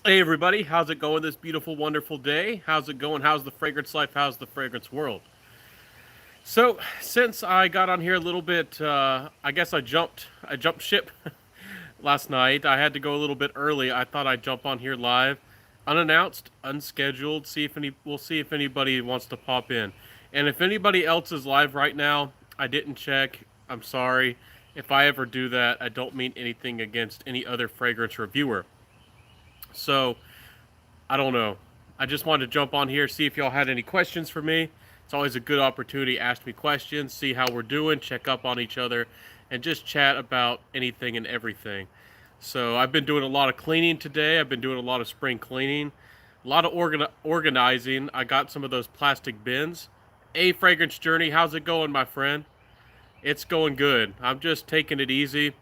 Hey everybody, how's it going this beautiful, wonderful day? How's it going? How's the fragrance life? How's the fragrance world? So, since I got on here a little bit, I guess I jumped ship last night. I had to go a little bit early. I thought I'd jump on here live, unannounced, unscheduled. We'll see if anybody wants to pop in, and if anybody else is live right now, I didn't check. I'm sorry. If I ever do that, I don't mean anything against any other fragrance reviewer. So I don't know. I just wanted to jump on here, see if y'all had any questions for me. It's always a good opportunity to ask me questions, see how we're doing, check up on each other, and just chat about anything and everything. So I've been doing a lot of cleaning today. I've been doing a lot of spring cleaning, a lot of organizing. I got some of those plastic bins. Hey, Fragrance Journey, how's it going, my friend? It's going good. I'm just taking it easy.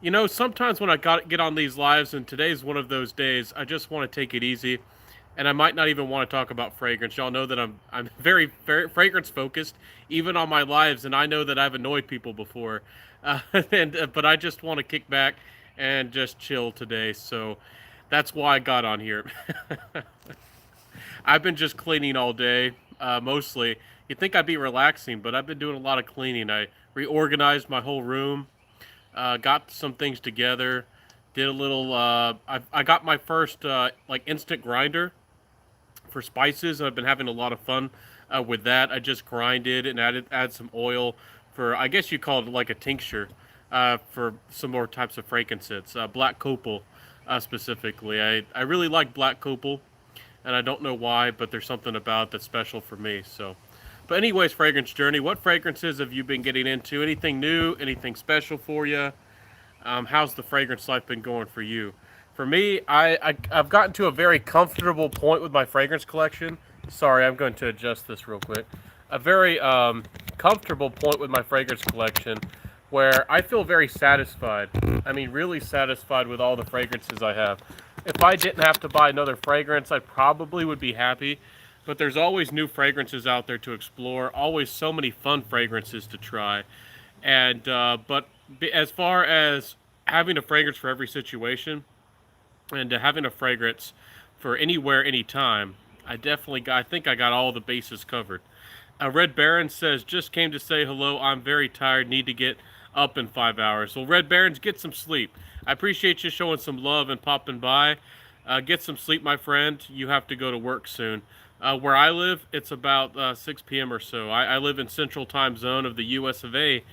You know, sometimes when get on these lives, and today's one of those days, I just want to take it easy, and I might not even want to talk about fragrance. Y'all know that I'm very, very fragrance focused, even on my lives, and I know that I've annoyed people before, but I just want to kick back and just chill today. So that's why I got on here. I've been just cleaning all day, mostly. You'd think I'd be relaxing, but I've been doing a lot of cleaning. I reorganized my whole room, got some things together, did a little. I got my first like instant grinder for spices. I've been having a lot of fun with that. I just grinded and add some oil for, I guess you call it like a tincture, for some more types of fragrances. Black copal, specifically. I really like black copal, and I don't know why, but there's something about it that's special for me. So, but anyways, fragrance journey. What fragrances have you been getting into? Anything new? Anything special for you? How's the fragrance life been going for you? For me, I've gotten to a very comfortable point with my fragrance collection. Sorry, I'm going to adjust this real quick. A very comfortable point with my fragrance collection where I feel very satisfied. I mean, really satisfied with all the fragrances I have. If I didn't have to buy another fragrance, I probably would be happy. But there's always new fragrances out there to explore, always so many fun fragrances to try. And but as far as having a fragrance for every situation and having a fragrance for anywhere, anytime, I think I got all the bases covered. Red Baron says, just came to say hello. I'm very tired. Need to get up in 5 hours. Well, Red Barons, get some sleep. I appreciate you showing some love and popping by. Get some sleep, my friend. You have to go to work soon. Where I live, it's about 6 p.m. or so. I live in Central Time Zone of the U.S. of A.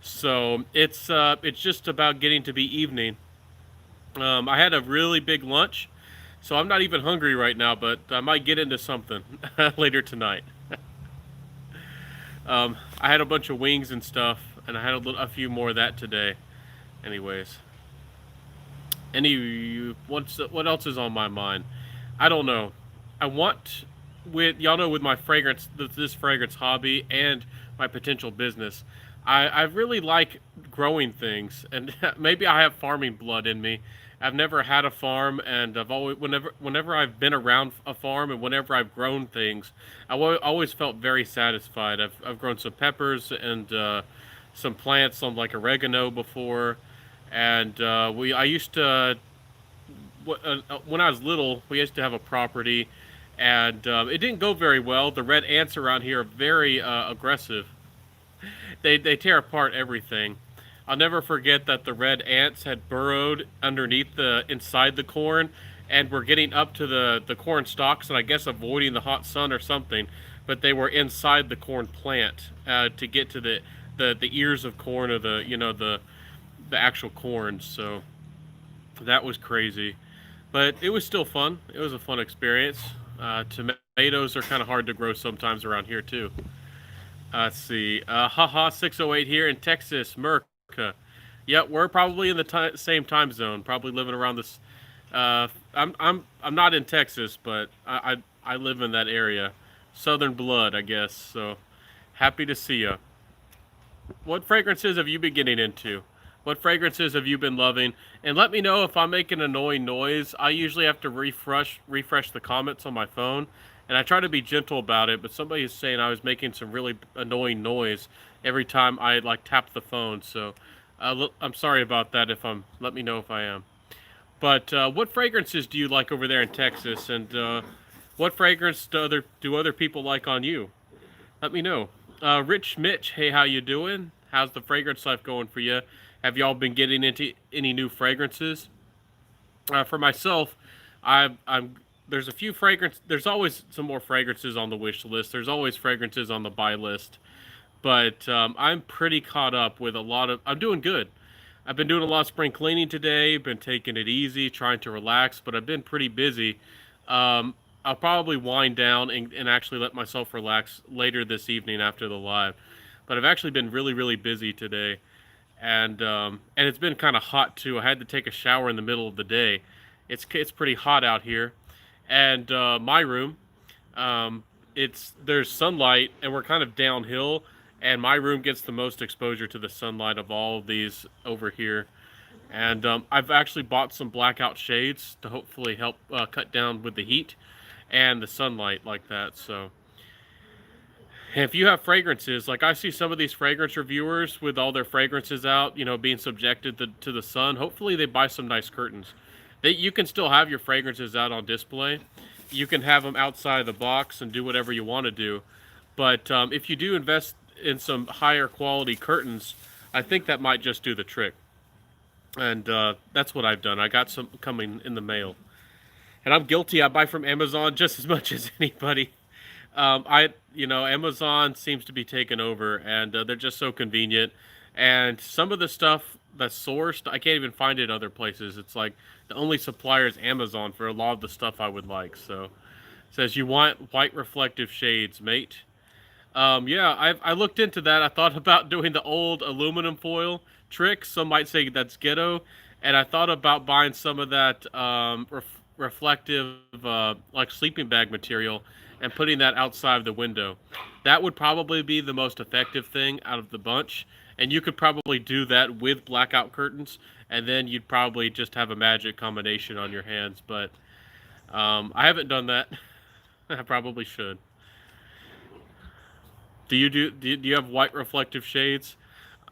So it's just about getting to be evening. I had a really big lunch, so I'm not even hungry right now, but I might get into something later tonight. I had a bunch of wings and stuff, and I had a few more of that today. Anyways, what else is on my mind? I don't know. I want with y'all know with my this fragrance hobby and my potential business. I really like growing things, and maybe I have farming blood in me. I've never had a farm, and I've always whenever I've been around a farm and whenever I've grown things, always felt very satisfied. I've grown some peppers and some plants on like oregano before, and we I used to when I was little we used to have a property, and it didn't go very well. The red ants around here are very aggressive. They tear apart everything. I'll never forget that the red ants had burrowed underneath the inside the corn and were getting up to the corn stalks and I guess avoiding the hot sun or something, but they were inside the corn plant to get to the ears of corn or the actual corn. So that was crazy, but it was still fun. It was a fun experience. Tomatoes are kind of hard to grow sometimes around here too. Let's see. Haha 608 here in Texas, Merca. Yeah, we're probably in the same time zone. Probably living around this. I'm not in Texas, but I live in that area. Southern blood, I guess. So happy to see you. What fragrances have you been getting into? What fragrances have you been loving? And let me know if I'm making annoying noise. I usually have to refresh the comments on my phone, and I try to be gentle about it. But somebody is saying I was making some really annoying noise every time I like tapped the phone. So I'm sorry about that. Let me know if I am. But what fragrances do you like over there in Texas, and what fragrance do other people like on you? Let me know. Rich Mitch, hey, how you doing? How's the fragrance life going for you? Have y'all been getting into any new fragrances? For myself, I'm there's a few fragrance. There's always some more fragrances on the wish list. There's always fragrances on the buy list, but I'm pretty caught up with a lot of. I'm doing good. I've been doing a lot of spring cleaning today. Been taking it easy, trying to relax, but I've been pretty busy. I'll probably wind down and actually let myself relax later this evening after the live. But I've actually been really, really busy today, and it's been kind of hot too. I had to take a shower in the middle of the day. It's pretty hot out here, and my room, it's there's sunlight, and we're kind of downhill, and my room gets the most exposure to the sunlight of all of these over here. And I've actually bought some blackout shades to hopefully help cut down with the heat and the sunlight like that. So if you have fragrances, like I see some of these fragrance reviewers with all their fragrances out, being subjected to the sun, hopefully they buy some nice curtains. You can still have your fragrances out on display. You can have them outside the box and do whatever you want to do. But if you do invest in some higher quality curtains, I think that might just do the trick. And that's what I've done. I got some coming in the mail. And I'm guilty. I buy from Amazon just as much as anybody. Amazon seems to be taken over, and they're just so convenient. And some of the stuff that's sourced, I can't even find it other places. It's like the only supplier is Amazon for a lot of the stuff I would like. So it says you want white reflective shades, mate. Yeah, I looked into that. I thought about doing the old aluminum foil trick. Some might say that's ghetto, and I thought about buying some of that reflective, like sleeping bag material, and putting that outside the window. That would probably be the most effective thing out of the bunch. And you could probably do that with blackout curtains, and then you'd probably just have a magic combination on your hands. But I haven't done that. I probably should. Do you have white reflective shades?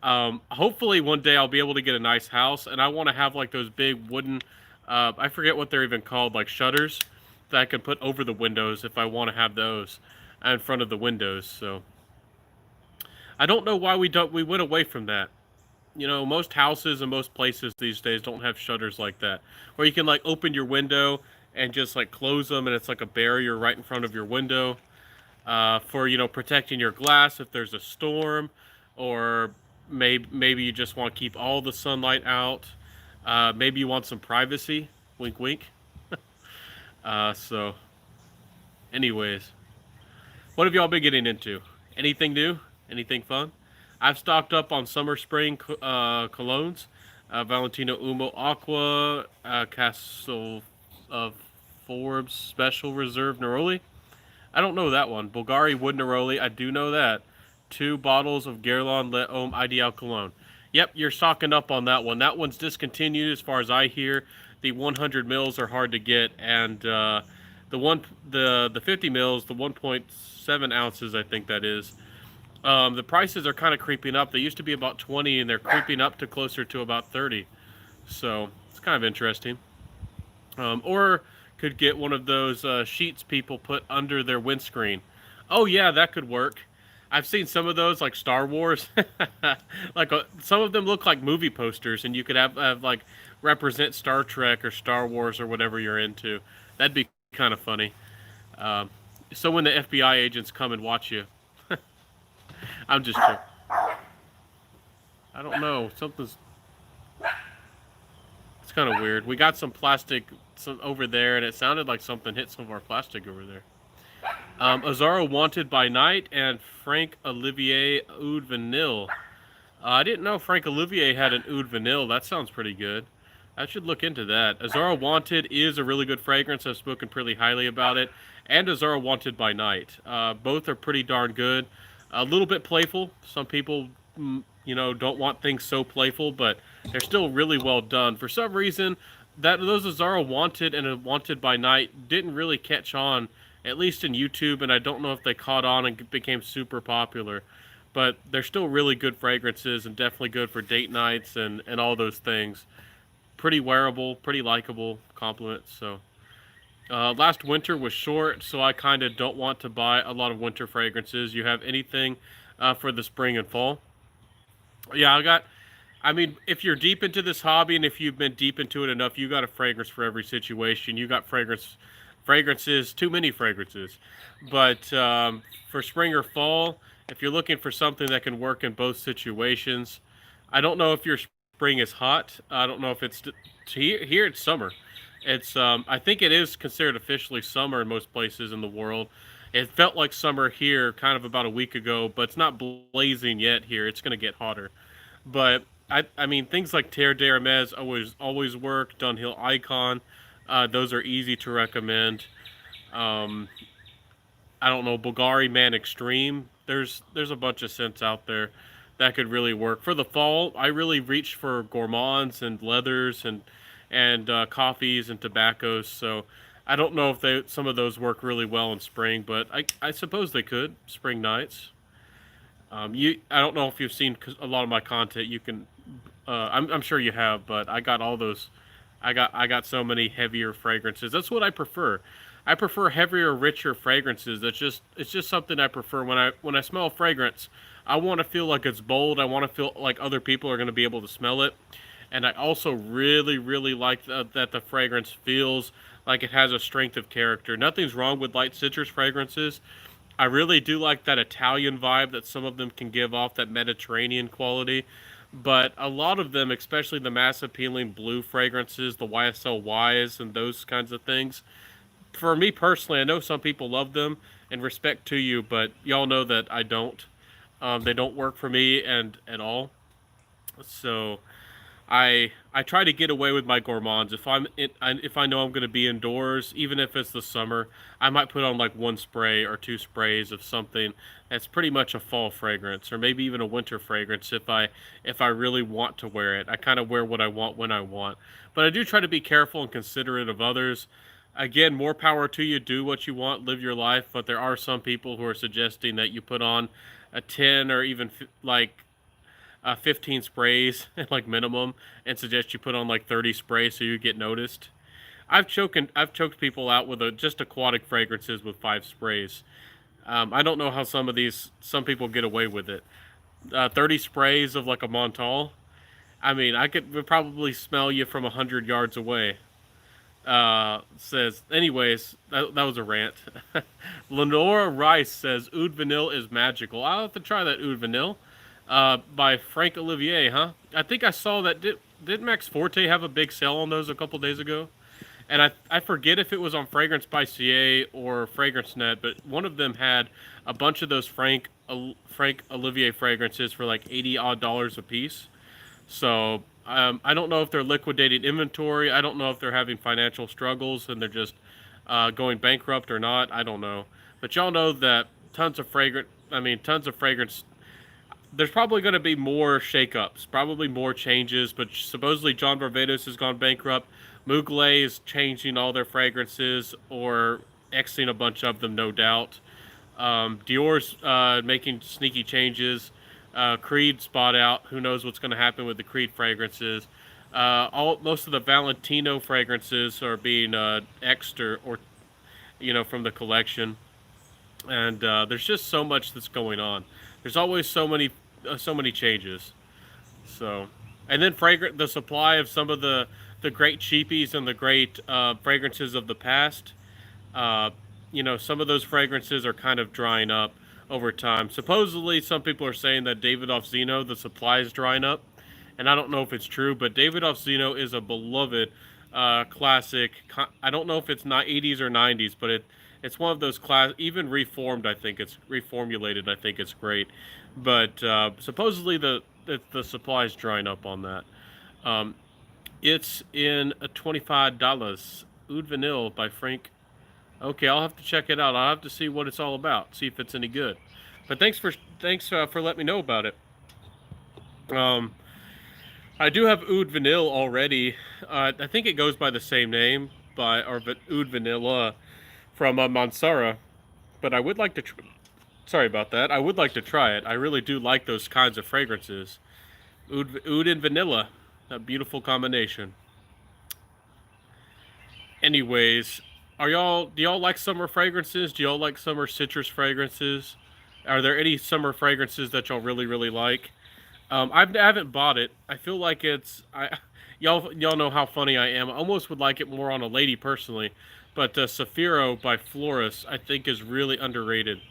Hopefully one day I'll be able to get a nice house, and I want to have like those big wooden, I forget what they're even called, like shutters that I can put over the windows if I want to have those in front of the windows. So I don't know why we went away from that. Most houses and most places these days don't have shutters like that, where you can like open your window and just like close them, and it's like a barrier right in front of your window for protecting your glass if there's a storm, or maybe you just want to keep all the sunlight out. Maybe you want some privacy. Wink, wink. So, anyways, what have y'all been getting into? Anything new? Anything fun? I've stocked up on summer spring colognes. Valentino Umo Aqua, Castle of Forbes Special Reserve Neroli. I don't know that one. Bulgari Wood Neroli, I do know that. 2 bottles of Guerlain Le Homme Ideal Cologne. Yep, you're stocking up on that one. That one's discontinued as far as I hear. The 100 mils are hard to get, and the 50 mils, the 1.7 ounces, I think that is. The prices are kind of creeping up. They used to be about 20, and they're creeping up to closer to about 30. So it's kind of interesting. Or could get one of those sheets people put under their windscreen. Oh yeah, that could work. I've seen some of those, like Star Wars. Like some of them look like movie posters, and you could have like represent Star Trek or Star Wars or whatever you're into. That'd be kind of funny. So when the FBI agents come and watch you, I'm just joking. I don't know. It's kind of weird. We got some plastic over there, and it sounded like something hit some of our plastic over there. Azaro Wanted by Night and Frank Olivier Oud Vanille. I didn't know Frank Olivier had an Oud Vanille. That sounds pretty good. I should look into that. Azaro Wanted is a really good fragrance. I've spoken pretty highly about it. And Azaro Wanted by Night. Both are pretty darn good. A little bit playful. Some people, don't want things so playful, but they're still really well done. For some reason, those Azaro Wanted and Wanted by Night didn't really catch on, at least in YouTube, and I don't know if they caught on and became super popular. But they're still really good fragrances and definitely good for date nights and all those things. pretty wearable, pretty likable compliment. So last winter was short, so I kind of don't want to buy a lot of winter fragrances. You have anything for the spring and fall? Yeah, I got. I mean, if you're deep into this hobby and if you've been deep into it enough, you got a fragrance for every situation. You got fragrances, too many fragrances. But for spring or fall, if you're looking for something that can work in both situations, I don't know if your spring is hot. I don't know if it's here. It's summer. It's I think it is considered officially summer in most places in the world. It felt like summer here, kind of about a week ago, but it's not blazing yet here. It's going to get hotter. But I mean, things like Terre d'Hermes always work. Dunhill Icon, those are easy to recommend. Um, I don't know, Bulgari Man Extreme. There's a bunch of scents out there that could really work for the fall. I really reach for gourmands and leathers and coffees and tobaccos. So I don't know if some of those work really well in spring, but I suppose they could. Spring nights. I don't know if you've seen a lot of my content. You can, I'm sure you have, but I got all those. I got so many heavier fragrances. That's what I prefer. I prefer heavier, richer fragrances. It's just something I prefer. When I smell a fragrance, I want to feel like it's bold. I want to feel like other people are going to be able to smell it, and I also really really like that the fragrance feels like it has a strength of character. Nothing's wrong with light citrus fragrances. I really do like that Italian vibe that some of them can give off, that Mediterranean quality. But a lot of them, especially the mass appealing blue fragrances, the YSL Ys and those kinds of things, for me personally, I know some people love them, and respect to you, but y'all know that I don't. They don't work for me and at all. So I try to get away with my gourmands. If I know I'm going to be indoors, even if it's the summer, I might put on like one spray or two sprays of something that's pretty much a fall fragrance, or maybe even a winter fragrance if I really want to wear it. I kind of wear what I want when I want, but I do try to be careful and considerate of others. Again, more power to you. Do what you want, live your life. But there are some people who are suggesting that you put on a 10 or even like 15 sprays like minimum, and suggest you put on like 30 sprays so you get noticed. I've choked people out with just aquatic fragrances with 5 sprays. I don't know how some people get away with it. 30 sprays of like a Montal. I mean, I could would probably smell you from 100 yards away. Says, anyways, that was a rant. Lenora Rice says Oud Vanille is magical. I'll have to try that Oud Vanille. By Frank Olivier, huh? I think I saw that. Did Max Forte have a big sale on those a couple days ago? And I forget if it was on Fragrance by CA or Fragrance Net, but one of them had a bunch of those Frank Olivier fragrances for like 80 odd dollars a piece. So I don't know if they're liquidating inventory. I don't know if they're having financial struggles and they're just going bankrupt or not. I don't know. But y'all know that tons of fragrance. There's probably going to be more shakeups, probably more changes. But supposedly John Barbados has gone bankrupt. Mugler is changing all their fragrances or Xing a bunch of them, no doubt. Dior's making sneaky changes. Creed spot out. Who knows what's going to happen with the Creed fragrances? Most of the Valentino fragrances are being X'd or from the collection, and there's just so much that's going on. There's always so many changes. So, and then the supply of some of the great cheapies and the great fragrances of the past. Uh, some of those fragrances are kind of drying up over time. Supposedly, some people are saying that Davidoff Zeno, the supply is drying up, and I don't know if it's true. But Davidoff Zeno is a beloved classic. I don't know if it's not 80s or 90s, but it's one of those even reformed. I think it's reformulated. I think it's great, but supposedly the supply is drying up on that. Um, it's in $25. Oud Vanille by Frank. Okay, I'll have to check it out. I'll have to see what it's all about. See if it's any good. But thanks for letting me know about it. Um, I do have Oud Vanille already. I think it goes by the same name or Oud Vanilla from Mansara. But I would like to. Sorry about that. I would like to try it. I really do like those kinds of fragrances. Oud and vanilla, a beautiful combination. Anyways, do y'all like summer fragrances? Do y'all like summer citrus fragrances? Are there any summer fragrances that y'all really like? I haven't bought it. I feel like y'all know how funny I am. I almost would like it more on a lady personally, but Safiro by Florist I think is really underrated.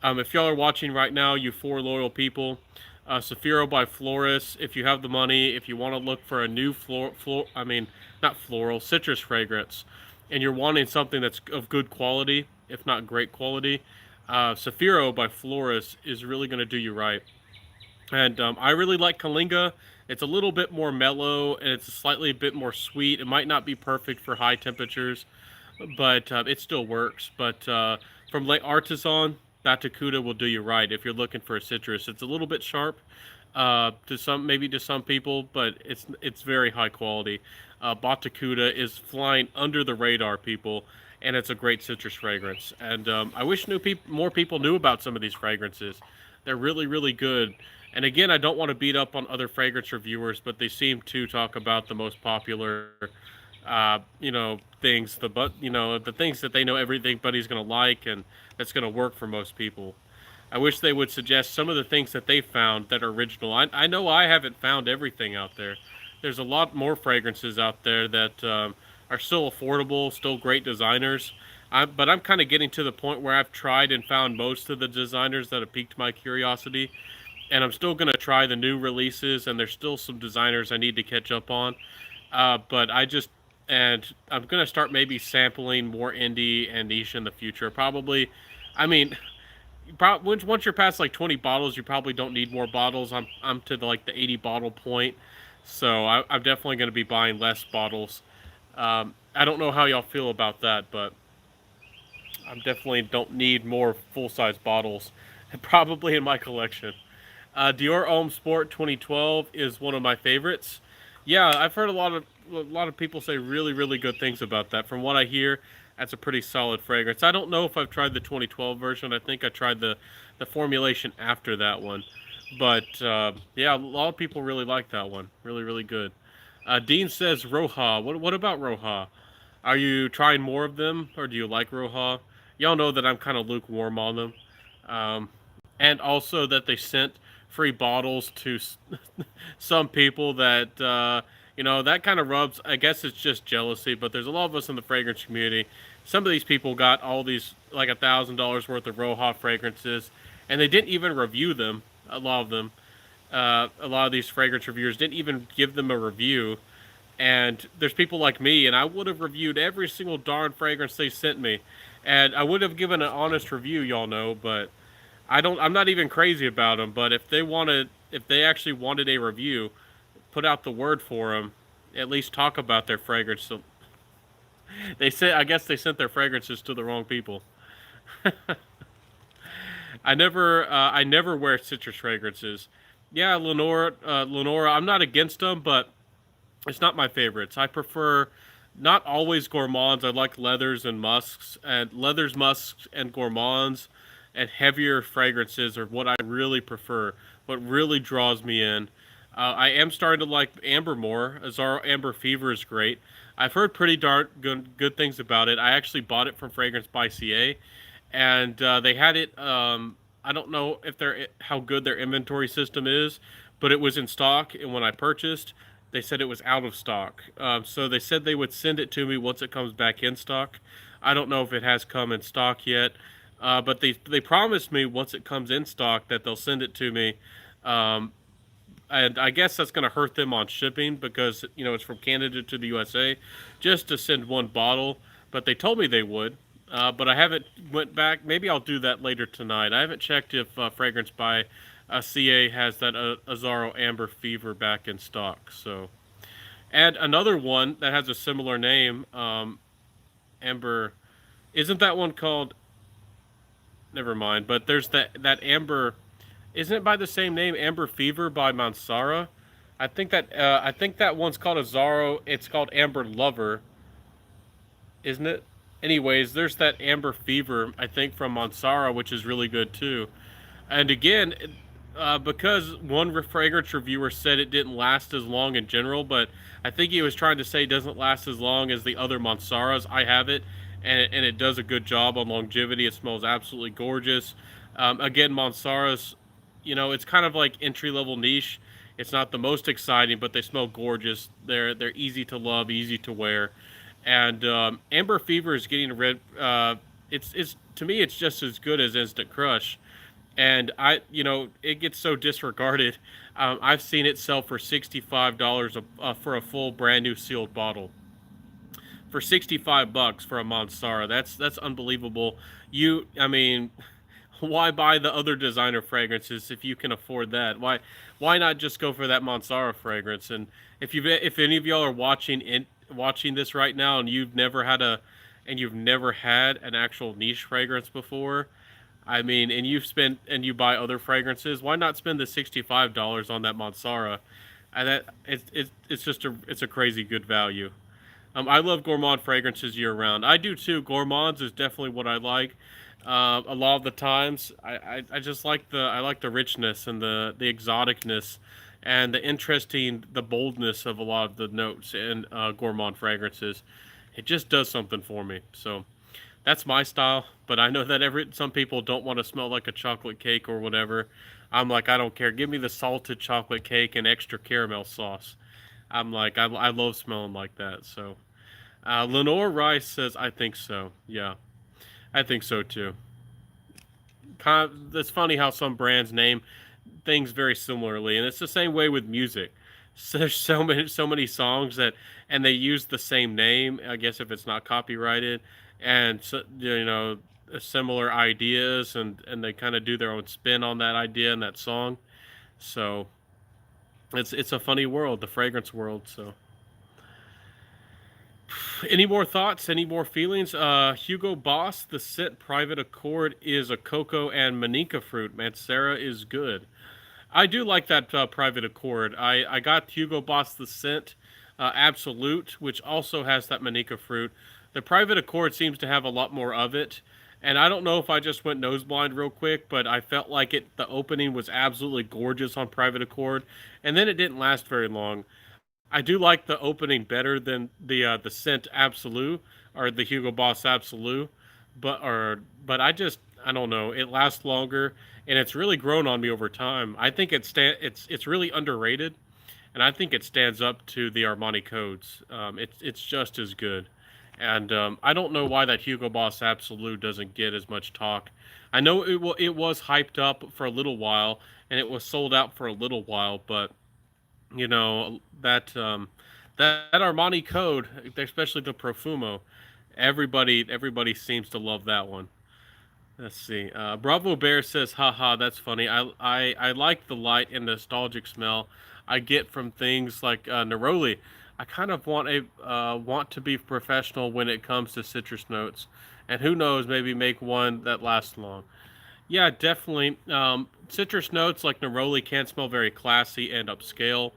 If y'all are watching right now, you four loyal people, Safiro by Florist. If you have the money, if you want to look for a new I mean, not floral, citrus fragrance, and you're wanting something that's of good quality, if not great quality, Safiro by Florist is really going to do you right. And I really like Kalinga. It's a little bit more mellow and it's a slightly bit more sweet. It might not be perfect for high temperatures, but it still works. But from late artisan, Batacuda will do you right if you're looking for a citrus. It's a little bit sharp maybe to some people, but it's very high quality. Batacuda is flying under the radar, people, and it's a great citrus fragrance. And I wish more people knew about some of these fragrances. They're really good. And again, I don't want to beat up on other fragrance reviewers, but they seem to talk about the most popular things, the things that they know everybody's going to like and that's going to work for most people. I wish they would suggest some of the things that they found that are original. I know I haven't found everything out there. There's a lot more fragrances out there that are still affordable, still great designers. But I'm kind of getting to the point where I've tried and found most of the designers that have piqued my curiosity. And I'm still going to try the new releases, and there's still some designers I need to catch up on. But I'm going to start maybe sampling more indie and niche in the future. Probably, I mean, once you're past like 20 bottles, you probably don't need more bottles. I'm to like the 80 bottle point, so I'm definitely going to be buying less bottles. I don't know how y'all feel about that, but I definitely don't need more full size bottles, probably in my collection. Dior Homme Sport 2012 is one of my favorites. Yeah, I've heard a lot of people say really good things about that. From what I hear, that's a pretty solid fragrance. I don't know if I've tried the 2012 version. I think I tried the formulation after that one. But yeah, a lot of people really like that one. Really good. Dean says Roja. What about Roja? Are you trying more of them, or do you like Roja? Y'all know that I'm kind of lukewarm on them. Um, and also that they sent free bottles to some people that that kind of rubs. I guess it's just jealousy, but there's a lot of us in the fragrance community. Some of these people got all these like $1,000 worth of Roja fragrances, and they didn't even review them. A lot of them, a lot of these fragrance reviewers didn't even give them a review. And there's people like me, and I would have reviewed every single darn fragrance they sent me, and I would have given an honest review, y'all know, but I'm not even crazy about them, but if they actually wanted a review, put out the word for them, at least talk about their fragrance. So I guess they sent their fragrances to the wrong people. I never wear citrus fragrances. Yeah, Lenora, I'm not against them, but it's not my favorites. I prefer not always gourmands. I like leathers, musks, and gourmands, and heavier fragrances are what I really prefer. What really draws me in. I am starting to like amber more. Azaro Amber Fever is great. I've heard pretty darn good things about it. I actually bought it from Fragrance by CA, and they had it. I don't know if how good their inventory system is, but it was in stock, and when I purchased, they said it was out of stock. So they said they would send it to me once it comes back in stock. I don't know if it has come in stock yet, but they promised me once it comes in stock that they'll send it to me. And I guess that's going to hurt them on shipping because it's from Canada to the USA, just to send one bottle. But they told me they would. But I haven't went back. Maybe I'll do that later tonight. I haven't checked if Fragrance by CA has that Azaro Amber Fever back in stock. So, and another one that has a similar name, Amber, isn't that one called? Never mind. But there's that Amber. Isn't it by the same name, Amber Fever by Mansara? I think that one's called Azaro. It's called Amber Lover, isn't it? Anyways, there's that Amber Fever, I think, from Mansara, which is really good too. And again, Because one fragrance reviewer said it didn't last as long in general, but I think he was trying to say it doesn't last as long as the other Mansaras. I have it, and it does a good job on longevity. It smells absolutely gorgeous. Again, Mansaras, it's kind of like entry level niche. It's not the most exciting, but they smell gorgeous. They're easy to love, easy to wear, and Amber Fever is getting rid. It's to me, it's just as good as Instant Crush, and it gets so disregarded. I've seen it sell for $65 for a full brand new sealed bottle. For $65 for a Mansara, that's unbelievable. I mean, why buy the other designer fragrances if you can afford that? Why not just go for that Mansara fragrance? And if any of y'all are watching this right now and you've never had an actual niche fragrance before, I mean, and you buy other fragrances, why not spend the $65 on that Mansara? And it's a crazy good value. I love gourmand fragrances year round. I do too. Gourmands is definitely what I like. A lot of the times, I just like the richness and the exoticness and the boldness of a lot of the notes in gourmand fragrances. It just does something for me. So that's my style. But I know that some people don't want to smell like a chocolate cake or whatever. I'm like, I don't care. Give me the salted chocolate cake and extra caramel sauce. I'm like, I love smelling like that. So, Lenore Rice says, I think so. Yeah, I think so too. It's funny how some brands name things very similarly, and it's the same way with music. So there's so many songs and they use the same name. I guess if it's not copyrighted, and so, similar ideas, and they kind of do their own spin on that idea and that song. So it's a funny world, the fragrance world. So, any more thoughts? Any more feelings? Hugo Boss, the scent Private Accord is a cocoa and manica fruit. Mancera is good. I do like that Private Accord. I got Hugo Boss the scent Absolute, which also has that manica fruit. The Private Accord seems to have a lot more of it. And I don't know if I just went nose blind real quick, but I felt like the opening was absolutely gorgeous on Private Accord, and then it didn't last very long. I do like the opening better than the scent Absolute or the Hugo Boss Absolute, but I don't know. It lasts longer and it's really grown on me over time. I think it's really underrated, and I think it stands up to the Armani codes. It's just as good, and I don't know why that Hugo Boss Absolute doesn't get as much talk. I know it was hyped up for a little while and it was sold out for a little while, but that Armani code, especially the Profumo, everybody seems to love that one. Let's see. Bravo Bear says, haha, that's funny. I like the light and nostalgic smell I get from things like neroli. I kind of want to be professional when it comes to citrus notes, and who knows, maybe make one that lasts long. Yeah, definitely. Citrus notes like neroli can smell very classy and upscale.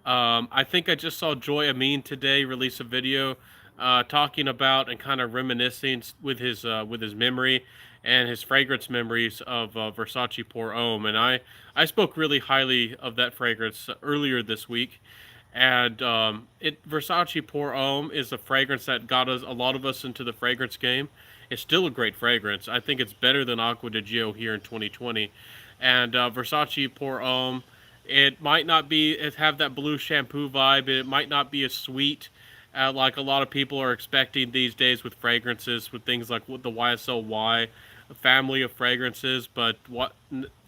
I think I just saw Joy Amin today release a video talking about and kind of reminiscing with his memory and his fragrance memories of Versace Pour Homme, and I spoke really highly of that fragrance earlier this week. And Versace Pour Homme is a fragrance that got a lot of us into the fragrance game. It's still a great fragrance. I think it's better than Acqua di Gio here in 2020. And Versace Pour Homme, it might not have that blue shampoo vibe. It might not be as sweet like a lot of people are expecting these days with fragrances, with things like the YSL family of fragrances. But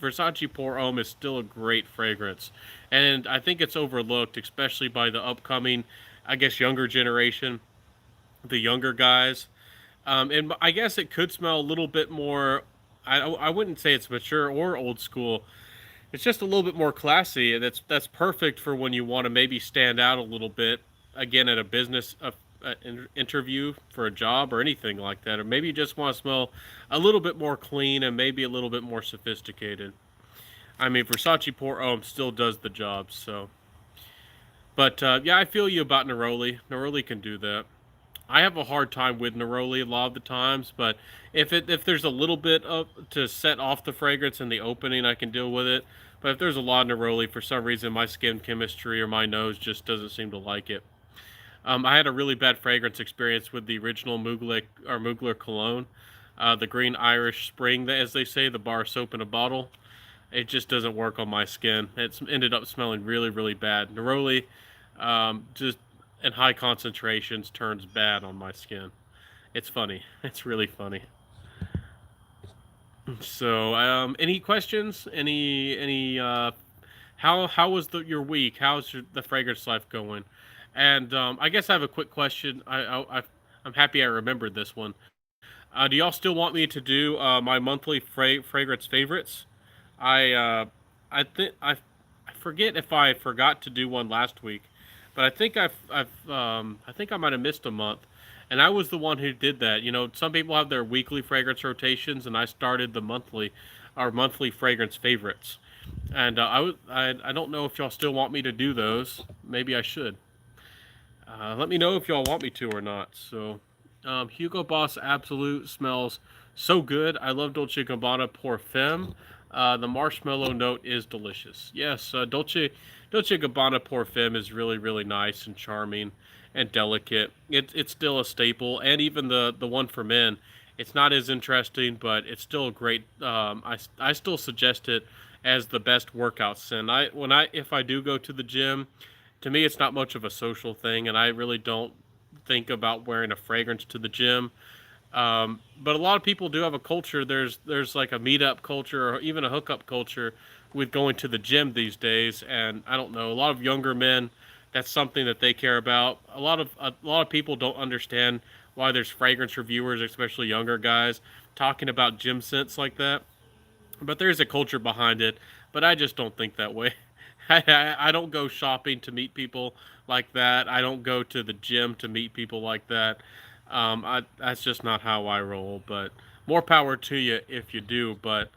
Versace Pour Homme is still a great fragrance, and I think it's overlooked, especially by the upcoming, I guess, younger generation, the younger guys. And I guess it could smell a little bit more. I wouldn't say it's mature or old school. It's just a little bit more classy, and that's perfect for when you want to maybe stand out a little bit again at a business interview for a job or anything like that, or maybe you just want to smell a little bit more clean and maybe a little bit more sophisticated. I mean, Versace Pour Homme still does the job. So, but yeah, I feel you about Neroli. Neroli can do that. I have a hard time with neroli a lot of the times, but if there's a little bit of to set off the fragrance in the opening, I can deal with it. But if there's a lot of neroli, for some reason my skin chemistry or my nose just doesn't seem to like it. I had a really bad fragrance experience with the original Mugler cologne, the Green Irish Spring, as they say, the bar soap in a bottle. It just doesn't work on my skin. It's ended up smelling really, really bad. Neroli, just in high concentrations, turns bad on my skin. It's funny. It's really funny. So, any questions? Any how was your week? How's the fragrance life going? And I guess I have a quick question. I'm happy I remembered this one. Do y'all still want me to do my monthly fragrance favorites? I I think I forget if I forgot to do one last week, but I think I might have missed a month, and I was the one who did that. You know, some people have their weekly fragrance rotations, and I started the monthly, our monthly fragrance favorites. And I don't know if y'all still want me to do those. Maybe I should. Let me know if y'all want me to or not. So, Hugo Boss Absolute smells so good. I love Dolce Gabbana Pour Femme. The marshmallow note is delicious. Yes, Dolce Gabbana Pour Femme is really really nice and charming and delicate. It's still a staple, and even the one for men, it's not as interesting, but it's still a great. I still suggest it as the best workout scent. I if I do go to the gym, to me it's not much of a social thing, and I really don't think about wearing a fragrance to the gym. But a lot of people do have a culture. There's like a meetup culture or even a hookup culture with going to the gym these days. And I don't know, a lot of younger men, that's something that they care about. A lot of people don't understand why there's fragrance reviewers, especially younger guys, talking about gym scents like that. But there's a culture behind it. But I just don't think that way. I don't go shopping to meet people like that. I don't go to the gym to meet people like that. That's just not how I roll. But more power to you if you do. But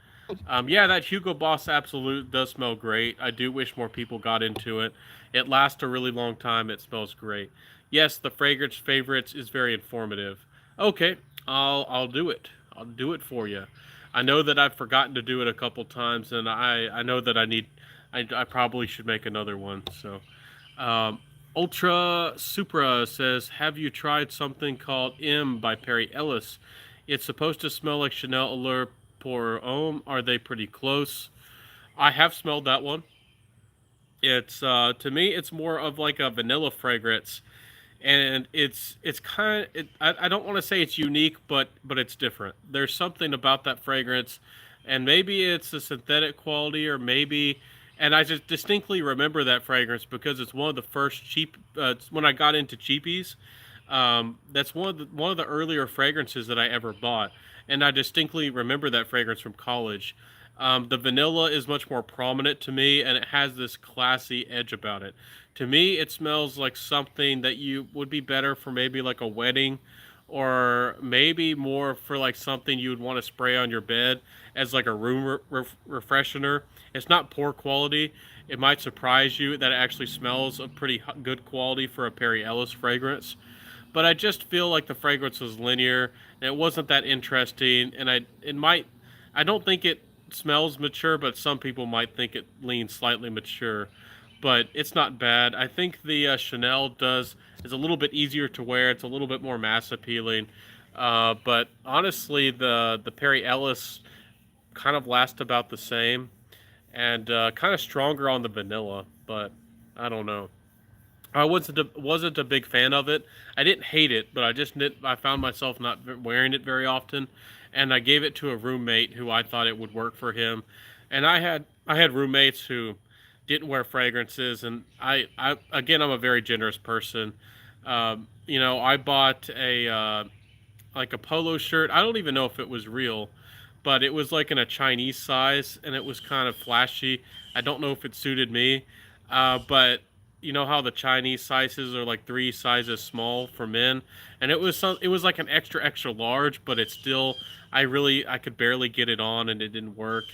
yeah, that Hugo Boss Absolute does smell great. I do wish more people got into it. It lasts a really long time. It smells great. Yes, the fragrance favorites is very informative. Okay, I'll do it. I'll do it for you. I know that I've forgotten to do it a couple times, and I know that I probably should make another one. So, um, Ultra Supra says, "Have you tried something called M by Perry Ellis? It's supposed to smell like Chanel Allure pour Homme. Are they pretty close?" I have smelled that one. It's to me, it's more of like a vanilla fragrance, and it's kind of I don't want to say it's unique, but it's different. There's something about that fragrance, and maybe it's the synthetic quality, or maybe, and I just distinctly remember that fragrance because it's one of the first cheap when I got into cheapies. That's one of the earlier fragrances that I ever bought, and I distinctly remember that fragrance from college. The vanilla is much more prominent to me, and it has this classy edge about it. To me, it smells like something that you would be better for maybe like a wedding, or maybe more for like something you would want to spray on your bed as like a room refreshener. It's not poor quality. It might surprise you that it actually smells of pretty good quality for a Perry Ellis fragrance, but I just feel like the fragrance was linear and it wasn't that interesting. And I don't think it smells mature, but some people might think it leans slightly mature. But it's not bad. I think the Chanel does is a little bit easier to wear. It's a little bit more mass appealing. But honestly, the Perry Ellis kind of lasts about the same, and kind of stronger on the vanilla. But I don't know. I wasn't a big fan of it. I didn't hate it, but I found myself not wearing it very often, and I gave it to a roommate who I thought it would work for him, and I had roommates who didn't wear fragrances, and I again I'm a very generous person. I bought a like a polo shirt. I don't even know if it was real, but it was like in a Chinese size, and it was kind of flashy. I don't know if it suited me, but you know how the Chinese sizes are like three sizes small for men, and it was like an extra extra large, but it's still I could barely get it on, and it didn't work.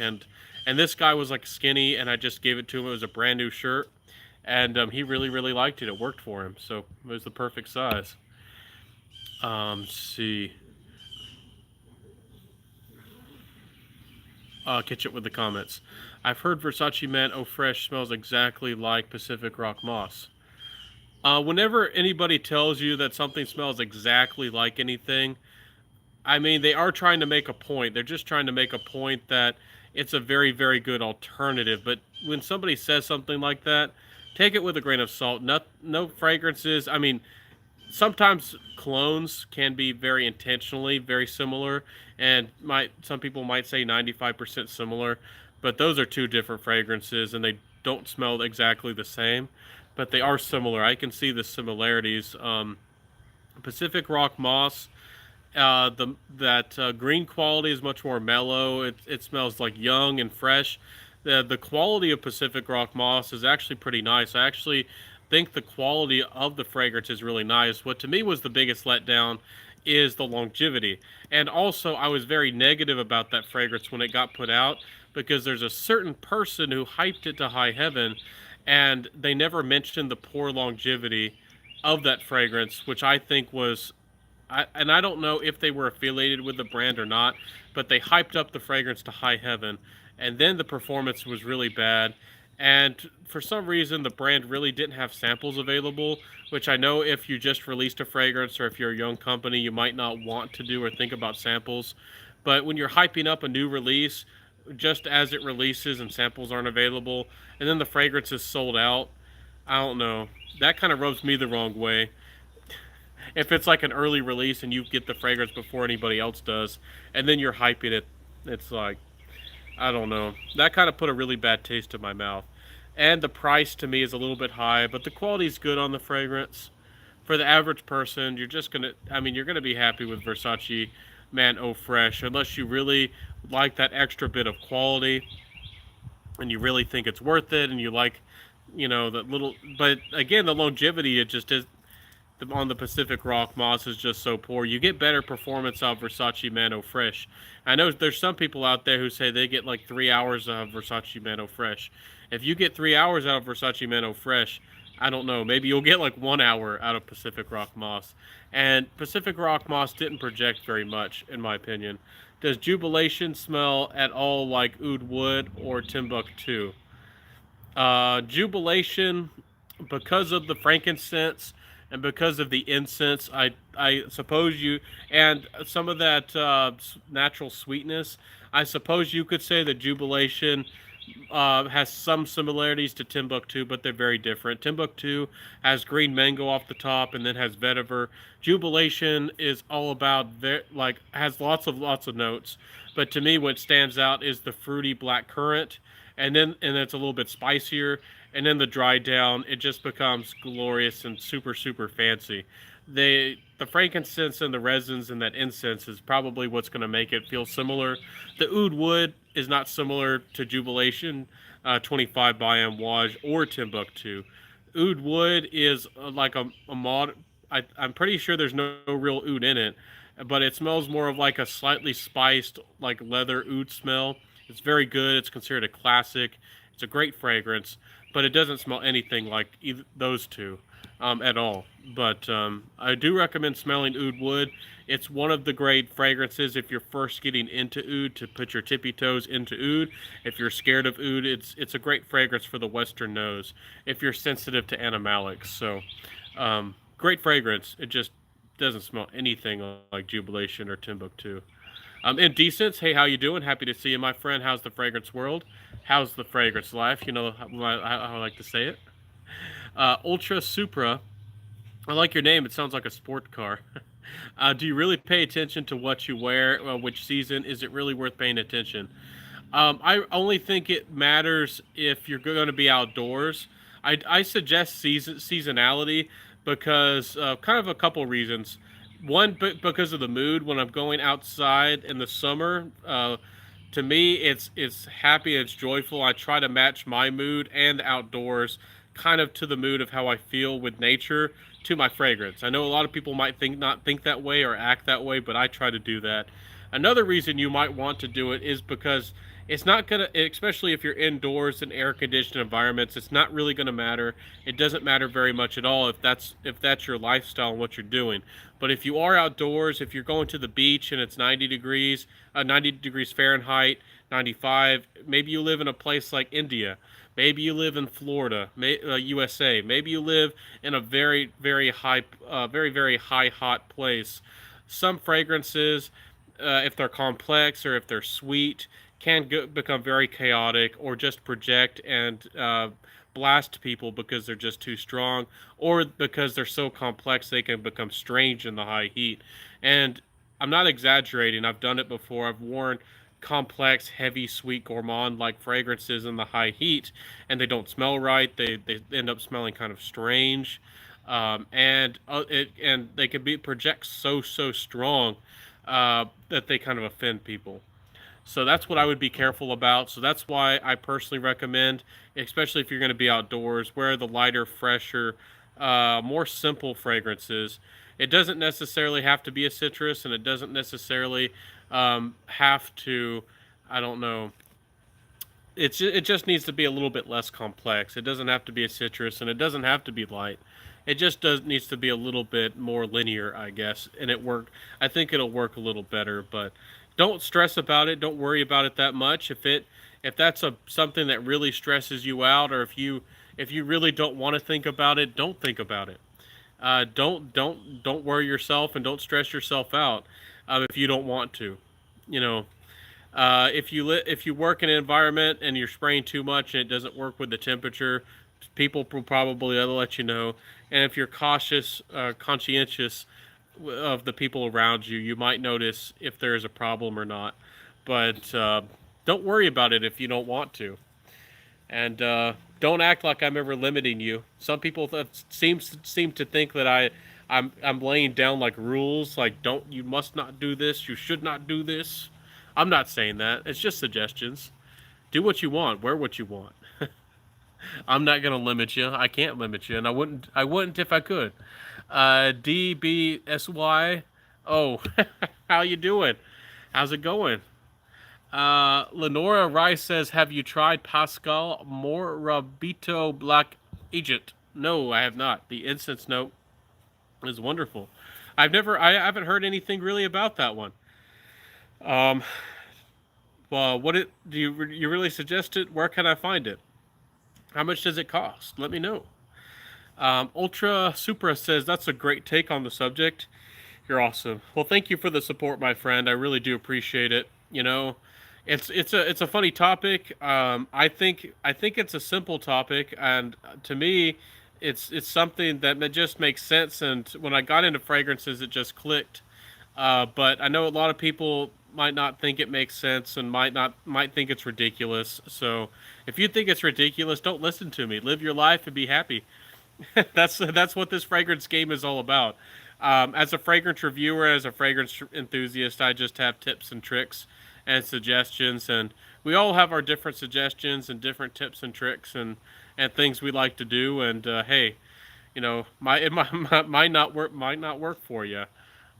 And this guy was like skinny, and I just gave it to him. It was a brand new shirt, and he really really liked it. It worked for him, so it was the perfect size. Let's see. catch up with the comments. I've heard Versace Man Eau Fresh smells exactly like Pacific Rock Moss. Whenever anybody tells you that something smells exactly like anything, I mean, they are trying to make a point. They're just trying to make a point that it's a very, very good alternative. But when somebody says something like that, take it with a grain of salt. No fragrances. I mean, sometimes clones can be very intentionally very similar, and might some people might say 95% similar, but those are two different fragrances, and they don't smell exactly the same, but they are similar. I can see the similarities. Pacific Rock Moss, the that green quality is much more mellow. It smells like young and fresh. The quality of Pacific Rock Moss is actually pretty nice. I actually think the quality of the fragrance is really nice. What to me was the biggest letdown is the longevity. And also I was very negative about that fragrance when it got put out, because there's a certain person who hyped it to high heaven, and they never mentioned the poor longevity of that fragrance, which I think was, and I don't know if they were affiliated with the brand or not, but they hyped up the fragrance to high heaven, and then the performance was really bad. And for some reason, the brand really didn't have samples available, which I know if you just released a fragrance or if you're a young company, you might not want to do or think about samples. But when you're hyping up a new release, just as it releases and samples aren't available, and then the fragrance is sold out, I don't know. That kind of rubs me the wrong way. If it's like an early release and you get the fragrance before anybody else does, and then you're hyping it, it's like, I don't know. That kind of put a really bad taste in my mouth. And the price to me is a little bit high, but the quality is good on the fragrance. For the average person, you're just gonna, I mean, you're gonna be happy with Versace Man Eau Fresh, unless you really like that extra bit of quality and you really think it's worth it, and you like, that little. But again, the longevity, it just is on the Pacific Rock Moss is just so poor. You get better performance out of Versace Mano Fresh. I know there's some people out there who say they get like 3 hours of Versace Mano Fresh. If you get 3 hours out of Versace Mano Fresh, I don't know. Maybe you'll get like 1 hour out of Pacific Rock Moss. And Pacific Rock Moss didn't project very much, in my opinion. Does Jubilation smell at all like Oud Wood or Timbuktu? Jubilation, because of the frankincense and because of the incense, I suppose you, and some of that natural sweetness, I suppose you could say that Jubilation has some similarities to Timbuktu, but they're very different. Timbuktu has green mango off the top and then has vetiver. Jubilation is all about like has lots of notes, but to me what stands out is the fruity black currant, and it's a little bit spicier, and then the dry down, it just becomes glorious and super super fancy. The frankincense and the resins and that incense is probably what's going to make it feel similar. The oud wood is not similar to Jubilation, 25 by Amouage, or Timbuktu. Oud wood is like a mod. I'm pretty sure there's no real oud in it, but it smells more of like a slightly spiced, like leather oud smell. It's very good. It's considered a classic. It's a great fragrance, but it doesn't smell anything like either those two at all. But I do recommend smelling oud wood. It's one of the great fragrances if you're first getting into oud, to put your tippy toes into oud. If you're scared of oud, it's a great fragrance for the Western nose if you're sensitive to animalics. So great fragrance. It just doesn't smell anything like Jubilation or Timbuktu. Indecents, hey, how you doing? Happy to see you, my friend. How's the fragrance world? How's the fragrance life? You know how I like to say it. Ultra Supra, I like your name. It sounds like a sport car. Do you really pay attention to what you wear? Which season? Is it really worth paying attention? I only think it matters if you're going to be outdoors. I suggest seasonality because kind of a couple reasons. One, because of the mood. When I'm going outside in the summer, to me, it's happy, it's joyful. I try to match my mood and outdoors kind of to the mood of how I feel with nature to my fragrance. I know a lot of people might not think that way or act that way, but I try to do that. Another reason you might want to do it is because it's not gonna, especially if you're indoors in air conditioned environments, it's not really gonna matter. It doesn't matter very much at all if that's your lifestyle and what you're doing. But if you are outdoors, if you're going to the beach and it's 90 degrees Fahrenheit, 95. Maybe you live in a place like India. Maybe you live in Florida, USA. Maybe you live in a very, very high, very high hot place. Some fragrances, if they're complex or if they're sweet, can become very chaotic or just project and blast people because they're just too strong, or because they're so complex they can become strange in the high heat. And I'm not exaggerating. I've done it before. I've worn complex, heavy, sweet, gourmand like fragrances in the high heat, and they don't smell right. They end up smelling kind of strange, and they can be project so strong that they kind of offend people. So that's what I would be careful about. So that's why I personally recommend, especially if you're going to be outdoors, wear the lighter, fresher, more simple fragrances. It doesn't necessarily have to be a citrus, and it doesn't necessarily have to, I don't know. It just needs to be a little bit less complex. It doesn't have to be a citrus, and it doesn't have to be light. It just does needs to be a little bit more linear, I guess, and it work. I think it'll work a little better, but don't stress about it. Don't worry about it that much. If that's something that really stresses you out, or if you really don't want to think about it, don't think about it. Don't worry yourself and don't stress yourself out if you don't want to. You know, if you work in an environment and you're spraying too much and it doesn't work with the temperature, people will probably let you know. And if you're conscientious of the people around you, you might notice if there is a problem or not. But don't worry about it if you don't want to. And don't act like I'm ever limiting you. Some people seem to think that I'm laying down like rules, like don't you must not do this, you should not do this. I'm not saying that. It's just suggestions. Do what you want, wear what you want. I'm not gonna limit you. I can't limit you, and I wouldn't if I could. DBSY. Oh, how you doing? How's it going? Lenora Rice says, "Have you tried Pascal Morabito Black Agent?" No, I have not. The incense note is wonderful. I haven't heard anything really about that one. Um, well, what it do you really suggest it? Where can I find it? How much does it cost? Let me know. Ultra Supra says that's a great take on the subject. You're awesome. Well, thank you for the support, my friend. I really do appreciate it. It's a funny topic. I think it's a simple topic, and to me, it's something that just makes sense. And when I got into fragrances, it just clicked. But I know a lot of people might not think it makes sense and might think it's ridiculous. So if you think it's ridiculous, don't listen to me. Live your life and be happy. That's what this fragrance game is all about. As a fragrance reviewer, as a fragrance enthusiast, I just have tips and tricks and suggestions, and we all have our different suggestions and different tips and tricks and things we like to do. And hey, might not work for you.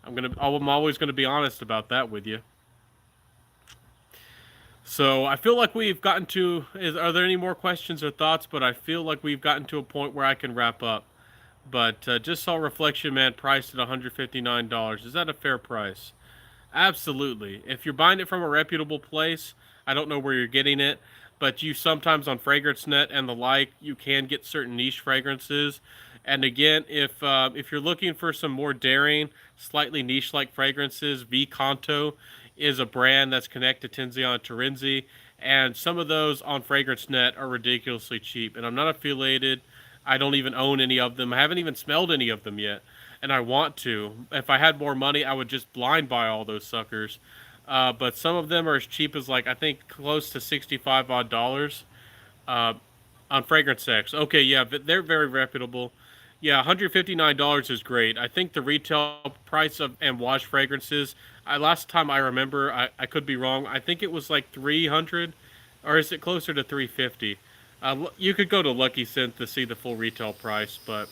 I'm always gonna be honest about that with you. So I feel like we've gotten to. Are there any more questions or thoughts? But I feel like we've gotten to a point where I can wrap up. But just saw Reflection Man priced at $159. Is that a fair price? Absolutely. If you're buying it from a reputable place, I don't know where you're getting it, but you sometimes on FragranceNet and the like, you can get certain niche fragrances. And again, if you're looking for some more daring, slightly niche-like fragrances, V Canto is a brand that's connected to Tinzion Terenzi, and some of those on FragranceNet are ridiculously cheap. And I'm not affiliated. I don't even own any of them. I haven't even smelled any of them yet, and I want to. If I had more money, I would just blind buy all those suckers. But some of them are as cheap as like I think close to 65 odd dollars uh, on Fragrance X. Okay, yeah, but they're very reputable. Yeah, $159 is great. I think the retail price of Amouage fragrances. Last time I remember, I could be wrong. I think it was like 300, or is it closer to 350? You could go to Lucky Scent to see the full retail price, but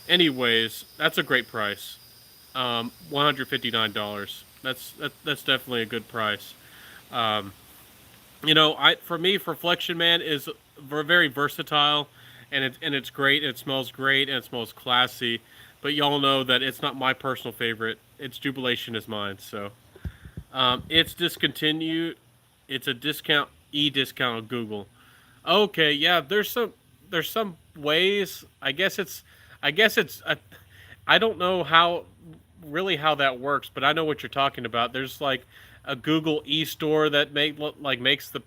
anyways, that's a great price. $159. That's definitely a good price. Um, for me, Reflection Man is very versatile, and it's great. It smells great and it smells classy. But y'all know that it's not my personal favorite. Its Jubilation is mine. So it's discontinued. It's a discount on Google. Okay, yeah. There's some ways. I don't know how that works, but I know what you're talking about. There's like a Google e-store that makes the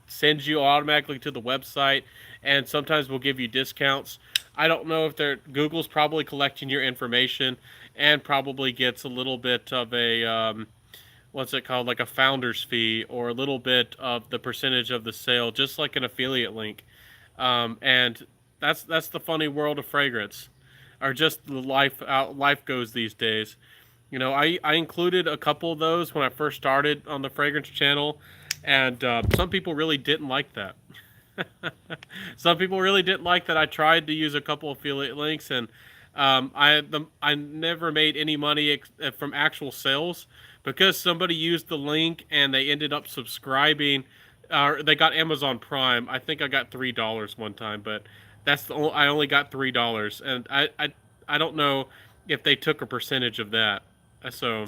sends you automatically to the website, and sometimes will give you discounts. I don't know if they're Google's probably collecting your information and probably gets a little bit of a what's it called, like a founder's fee or a little bit of the percentage of the sale, just like an affiliate link. And that's the funny world of fragrance, or just the life goes these days. I included a couple of those when I first started on the fragrance channel, and some people really didn't like that. Some people really didn't like that I tried to use a couple of affiliate links, and I never made any money from actual sales because somebody used the link and they ended up subscribing. They got Amazon Prime. I think I got $3 one time, but I only got $3, and I don't know if they took a percentage of that. So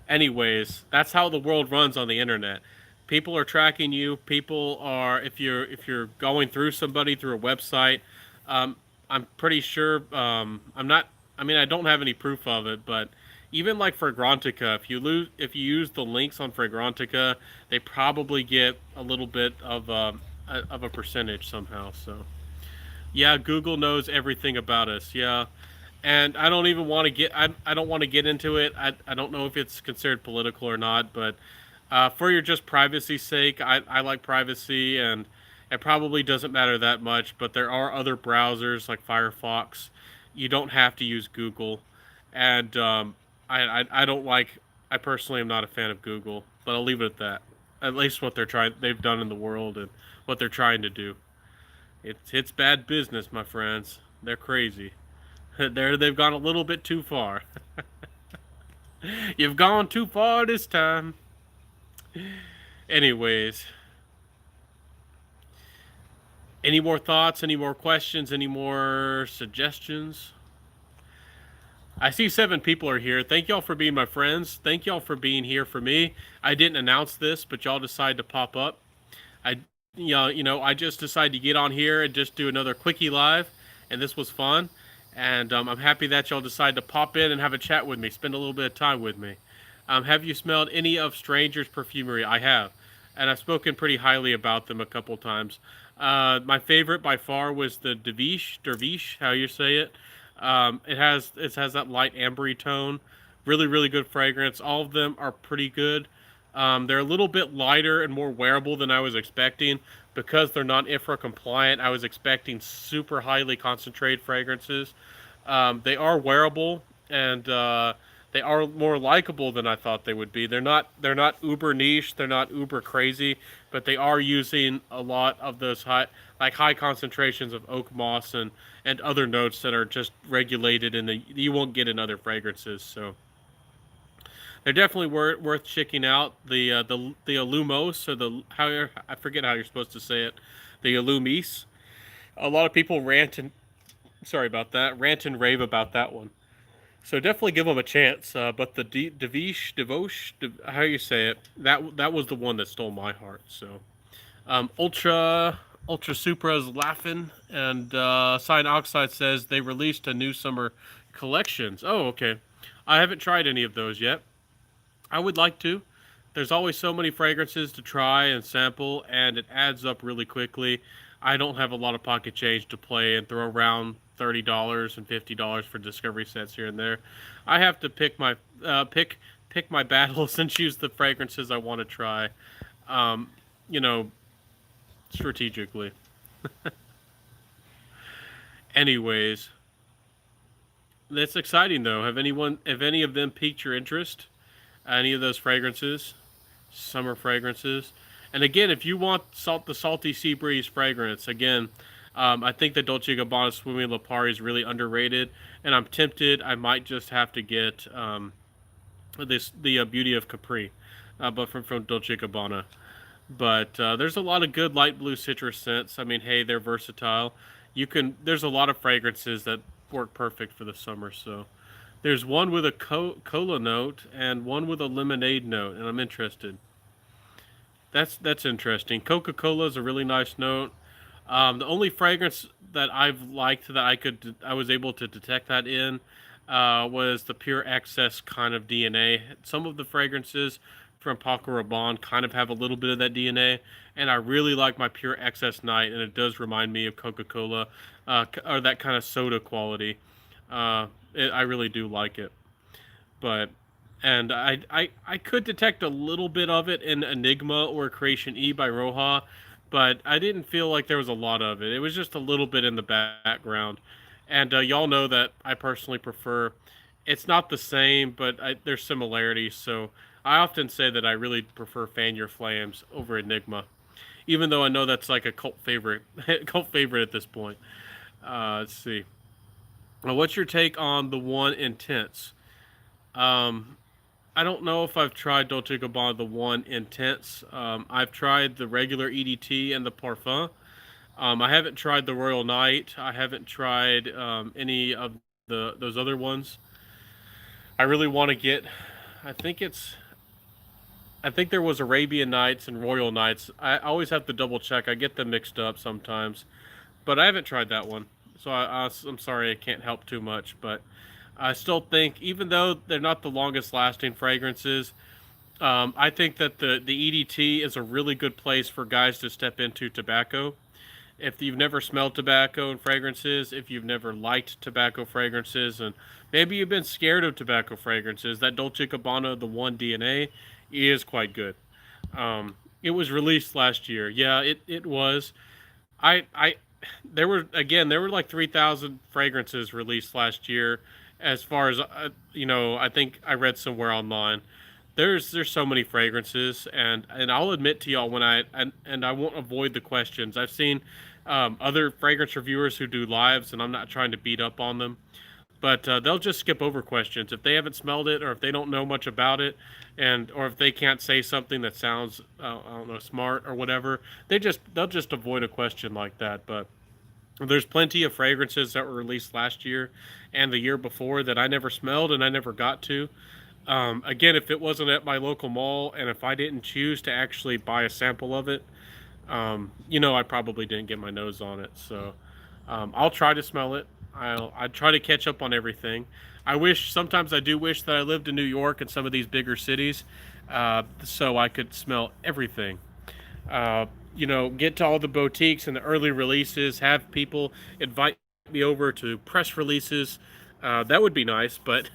anyways, that's how the world runs on the internet. People are tracking you. People are if you're going through somebody through a website. Um, I'm pretty sure. I'm not. I mean, I don't have any proof of it, but even like Fragrantica, if you use the links on Fragrantica, they probably get a little bit of a percentage somehow. So yeah, Google knows everything about us. Yeah, and I don't even want to I don't want to get into it. I don't know if it's considered political or not, but for your just privacy's sake, I like privacy, and it probably doesn't matter that much. But there are other browsers like Firefox. You don't have to use Google, and I don't like. I personally am not a fan of Google, but I'll leave it at that. At least what they've done in the world, and what they're trying to do. It's bad business, my friends. They're crazy. They've gone a little bit too far. You've gone too far this time. Anyways, any more thoughts? Any more questions? Any more suggestions? I see 7 people are here. Thank y'all for being my friends. Thank y'all for being here for me. I didn't announce this, but y'all decided to pop up. I, I just decided to get on here and just do another quickie live, and this was fun. And I'm happy that y'all decided to pop in and have a chat with me, spend a little bit of time with me. Have you smelled any of Stranger's perfumery? I have, and I've spoken pretty highly about them a couple times. My favorite by far was the Dervish, how you say it. It has that light ambery tone, really really good fragrance. All of them are pretty good. They're a little bit lighter and more wearable than I was expecting because they're not IFRA compliant. I was expecting super highly concentrated fragrances. They are wearable, and they are more likable than I thought they would be. They're not uber niche. They're not uber crazy, but they are using a lot of those high concentrations of oak moss and other notes that are just regulated and you won't get in other fragrances. So they're definitely worth checking out. The Illumos, or I forget how you're supposed to say it, the Illumis. A lot of people rant and rave about that one. So definitely give them a chance. But the Devosh, how you say it, that was the one that stole my heart. So Ultra Supra's laughing, and Cyan Oxide says they released a new summer collections. Oh, okay. I haven't tried any of those yet. I would like to. There's always so many fragrances to try and sample, and it adds up really quickly. I don't have a lot of pocket change to play and throw around $30 and $50 for discovery sets here and there. I have to pick my battles and choose the fragrances I want to try, um, you know, strategically. Anyways, that's exciting though. Have any of them piqued your interest? Any of those fragrances, summer fragrances? And again, if you want the salty sea breeze fragrance, again, I think the Dolce & Gabbana Swimming Lipari is really underrated, and I'm tempted. I might just have to get the Beauty of Capri, but from Dolce & Gabbana. But there's a lot of good light blue citrus scents. I mean, hey, they're versatile. There's a lot of fragrances that work perfect for the summer. So there's one with a cola note and one with a lemonade note, and I'm interested. That's interesting. Coca-Cola is a really nice note. The only fragrance that I've liked that I was able to detect that in was the pure excess kind of DNA. Some of the fragrances from Paco Rabanne kind of have a little bit of that DNA, and I really like my pure excess night, and it does remind me of Coca-Cola, or that kind of soda quality. I really do like it, but and I could detect a little bit of it in Enigma or Creation E by Roja, but I didn't feel like there was a lot of it. It was just a little bit in the background, and y'all know that I personally prefer. It's not the same, but there's similarities. So I often say that I really prefer Fan Your Flames over Enigma, even though I know that's like a cult favorite, cult favorite at this point. Let's see. What's your take on the one Intense? Um, I don't know if I've tried Dolce Gabbana the one Intense. I've tried the regular EDT and the Parfum. I haven't tried the Royal Night. I haven't tried any of the those other ones. I really want to get. I think it's. I think there was Arabian Nights and Royal Nights. I always have to double check. I get them mixed up sometimes, but I haven't tried that one. So I'm sorry I can't help too much, but I still think even though they're not the longest lasting fragrances, I think that the EDT is a really good place for guys to step into tobacco. If you've never smelled tobacco and fragrances, if you've never liked tobacco fragrances, and maybe you've been scared of tobacco fragrances, that Dolce Gabbana, the One DNA, is quite good. It was released last year. Yeah, it was. I there were like 3,000 fragrances released last year. As far as I think I read somewhere online. There's so many fragrances, and I'll admit to y'all when and I won't avoid the questions. I've seen other fragrance reviewers who do lives, and I'm not trying to beat up on them, but they'll just skip over questions if they haven't smelled it or if they don't know much about it, and or if they can't say something that sounds I don't know, smart or whatever. They'll just avoid a question like that. But there's plenty of fragrances that were released last year and the year before that I never smelled and I never got to. Again, if it wasn't at my local mall and if I didn't choose to actually buy a sample of it, I probably didn't get my nose on it. So I'll try to smell it. I try to catch up on everything. Sometimes I do wish that I lived in New York and some of these bigger cities, so I could smell everything. Get to all the boutiques and the early releases, have people invite me over to press releases. That would be nice, but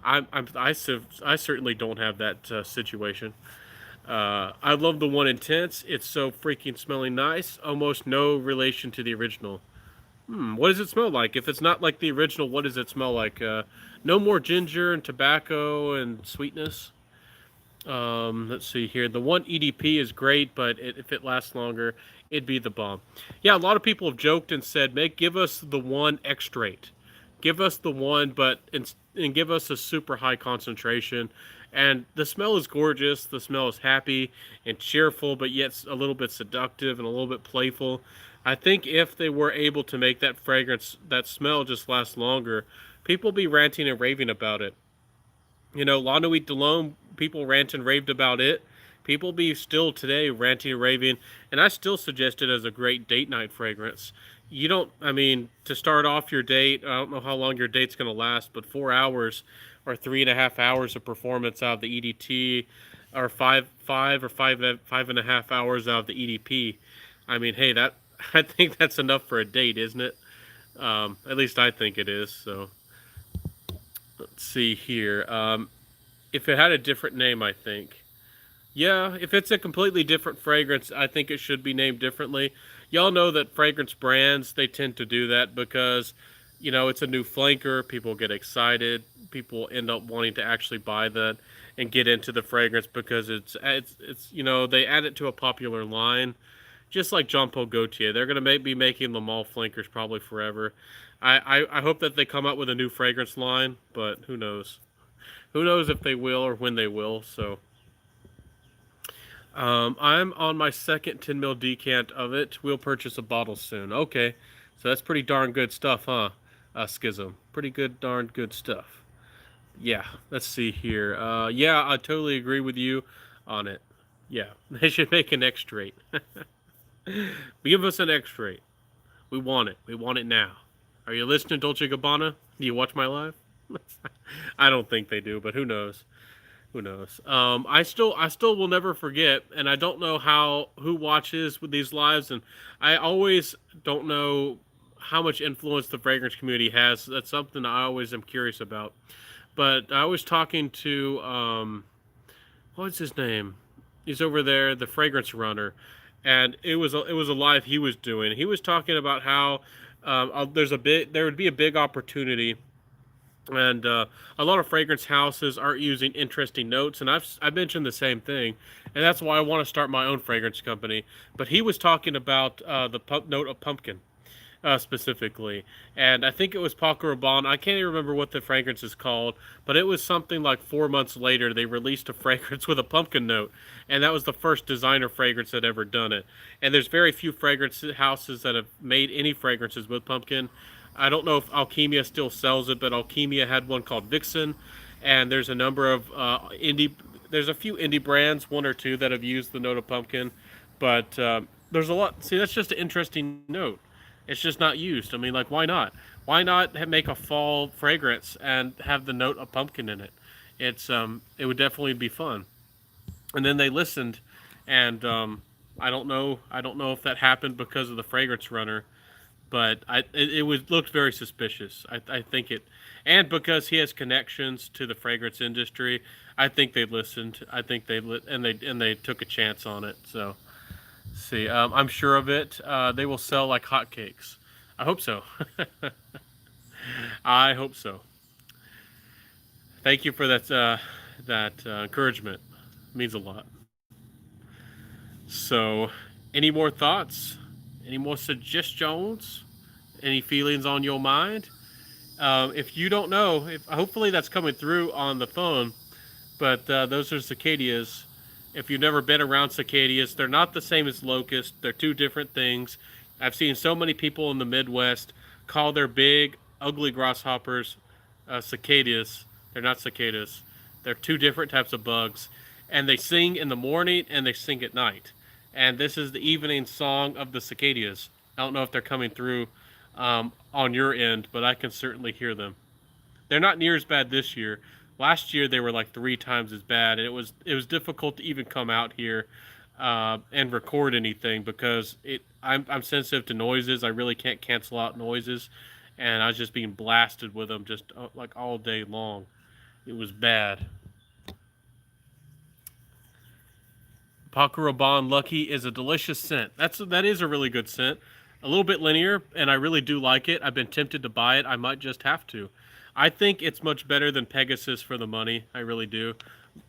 I certainly don't have that situation. I love the one Intense. It's so freaking smelling nice. Almost no relation to the original. What does it smell like? If it's not like the original, what does it smell like? No more ginger and tobacco and sweetness. Let's see here. The one EDP is great, but if it lasts longer, it'd be the bomb. Yeah, a lot of people have joked and said, give us the one extrait. Give us the one, but and give us a super high concentration. And the smell is gorgeous. The smell is happy and cheerful, but yet a little bit seductive and a little bit playful. I think if they were able to make that fragrance, that smell just last longer, people be ranting and raving about it. La Nuit de L'Homme, people rant and raved about it. People be still today ranting and raving, and I still suggest it as a great date night fragrance. You don't, I mean, to start off your date, I don't know how long your date's going to last, but 4 hours or 3.5 hours of performance out of the EDT, or five and a half hours out of the EDP. I mean, hey, that I think that's enough for a date, isn't it? At least I think it is. So let's see here. If it had a different name, I think. Yeah, if it's a completely different fragrance, I think it should be named differently. Y'all know that fragrance brands, they tend to do that because, it's a new flanker. People get excited. People end up wanting to actually buy that and get into the fragrance because they add it to a popular line. Just like Jean Paul Gaultier, they're going to be making Le Male flankers probably forever. I hope that they come out with a new fragrance line, but who knows? Who knows if they will or when they will, so. I'm on my second 10 ml decant of it. We'll purchase a bottle soon. Okay, so that's pretty darn good stuff, huh? Schism. Pretty good, darn good stuff. Yeah, let's see here. Yeah, I totally agree with you on it. Yeah, they should make an X rate. Give us an X rate. We want it. We want it now. Are you listening, Dolce Gabbana? Do you watch my live? I don't think they do, but who knows? Who knows? I still will never forget, and I don't know how who watches with these lives, and I always don't know how much influence the fragrance community has. That's something I always am curious about. But I was talking to what's his name? He's over there, the fragrance runner, and it was a live he was doing. He was talking about how there would be a big opportunity, and a lot of fragrance houses aren't using interesting notes, and I've mentioned the same thing, and that's why I want to start my own fragrance company. But he was talking about the note of pumpkin, specifically. And I think it was Paco Rabanne. I can't even remember what the fragrance is called, but it was something like 4 months later they released a fragrance with a pumpkin note, and that was the first designer fragrance that ever done it. And there's very few fragrance houses that have made any fragrances with pumpkin. I don't know if Alchemia still sells it, but Alchemia had one called Vixen, and there's a number of indie. There's a few indie brands, one or two, that have used the note of pumpkin, but there's a lot. See, that's just an interesting note. It's just not used. I mean, like, why not? Why not make a fall fragrance and have the note of pumpkin in it? It would definitely be fun. And then they listened, and I don't know. I don't know if that happened because of the fragrance runner, but it was looked very suspicious. I think it, and because he has connections to the fragrance industry, I think they listened. I think they took a chance on it. So see, I'm sure of it. They will sell like hotcakes. I hope so. I hope so. Thank you for that encouragement. It means a lot. So, any more thoughts? Any more suggestions? Any feelings on your mind? If you don't know, if hopefully that's coming through on the phone, but those are cicadias. If you've never been around cicadias, they're not the same as locusts. They're two different things. I've seen so many people in the Midwest call their big, ugly grasshoppers cicadas. They're not cicadas. They're two different types of bugs. And they sing in the morning and they sing at night. And this is the evening song of the cicadas. I don't know if they're coming through on your end, but I can certainly hear them. They're not near as bad this year. Last year they were like 3 times as bad, and it was difficult to even come out here and record anything because I'm sensitive to noises. I really can't cancel out noises, and I was just being blasted with them just like all day long. It was bad. Paco Rabanne Lucky is a delicious scent. That is a really good scent. A little bit linear, and I really do like it. I've been tempted to buy it. I might just have to. I think it's much better than Pegasus for the money. I really do.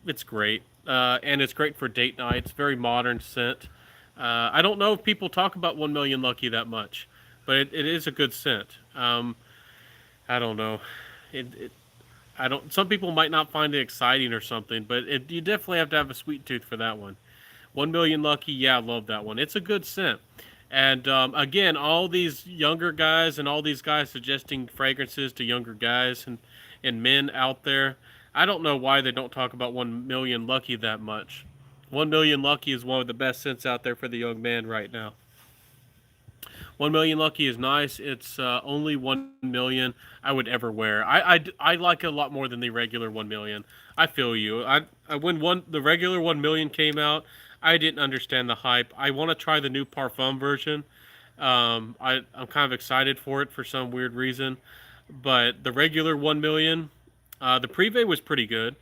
It's great, and it's great for date night. It's very modern scent. I don't know if people talk about 1 Million Lucky that much, but it is a good scent. I don't know. It I don't. Some people might not find it exciting or something, but you definitely have to have a sweet tooth for that one. 1 Million Lucky, yeah, I love that one. It's a good scent. And again, all these younger guys and all these guys suggesting fragrances to younger guys and men out there, I don't know why they don't talk about 1 Million Lucky that much. 1 Million Lucky is one of the best scents out there for the young man right now. 1 Million Lucky is nice. It's only 1 million I would ever wear. I like it a lot more than the regular 1 million. I feel you. When the regular 1 million came out, I didn't understand the hype. I want to try the new Parfum version. I'm kind of excited for it for some weird reason. But the regular 1 million, the Privé was pretty good.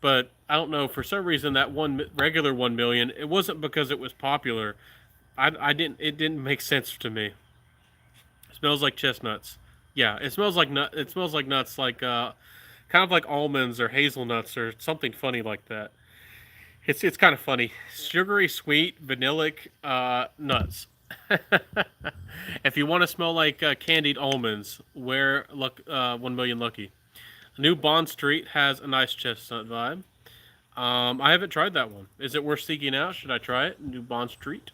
But I don't know, for some reason that regular 1 million, it wasn't because it was popular. It didn't make sense to me. It smells like chestnuts. Yeah, it smells like nut. It smells like nuts, like kind of like almonds or hazelnuts or something funny like that. It's kind of funny. Sugary, sweet, vanillic nuts. If you want to smell like candied almonds, wear 1 Million Lucky. New Bond Street has a nice chestnut vibe. I haven't tried that one. Is it worth seeking out? Should I try it? New Bond Street.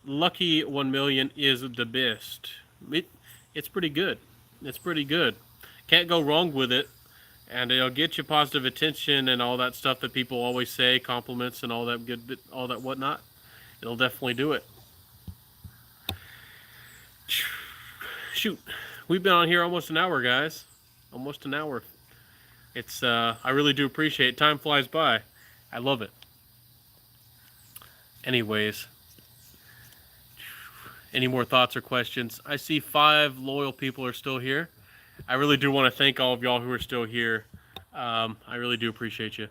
Lucky 1 million is the best. It's pretty good. It's pretty good. Can't go wrong with it. and it'll get you positive attention and all that stuff that people always say, compliments and all that good, all that whatnot. It'll definitely do it. Shoot, we've been on here almost an hour, guys. Almost an hour. It's I really do appreciate it. Time flies by. I love it. Anyways, any more thoughts or questions? I see 5 loyal people are still here. I really do want to thank all of y'all who are still here. I really do appreciate you.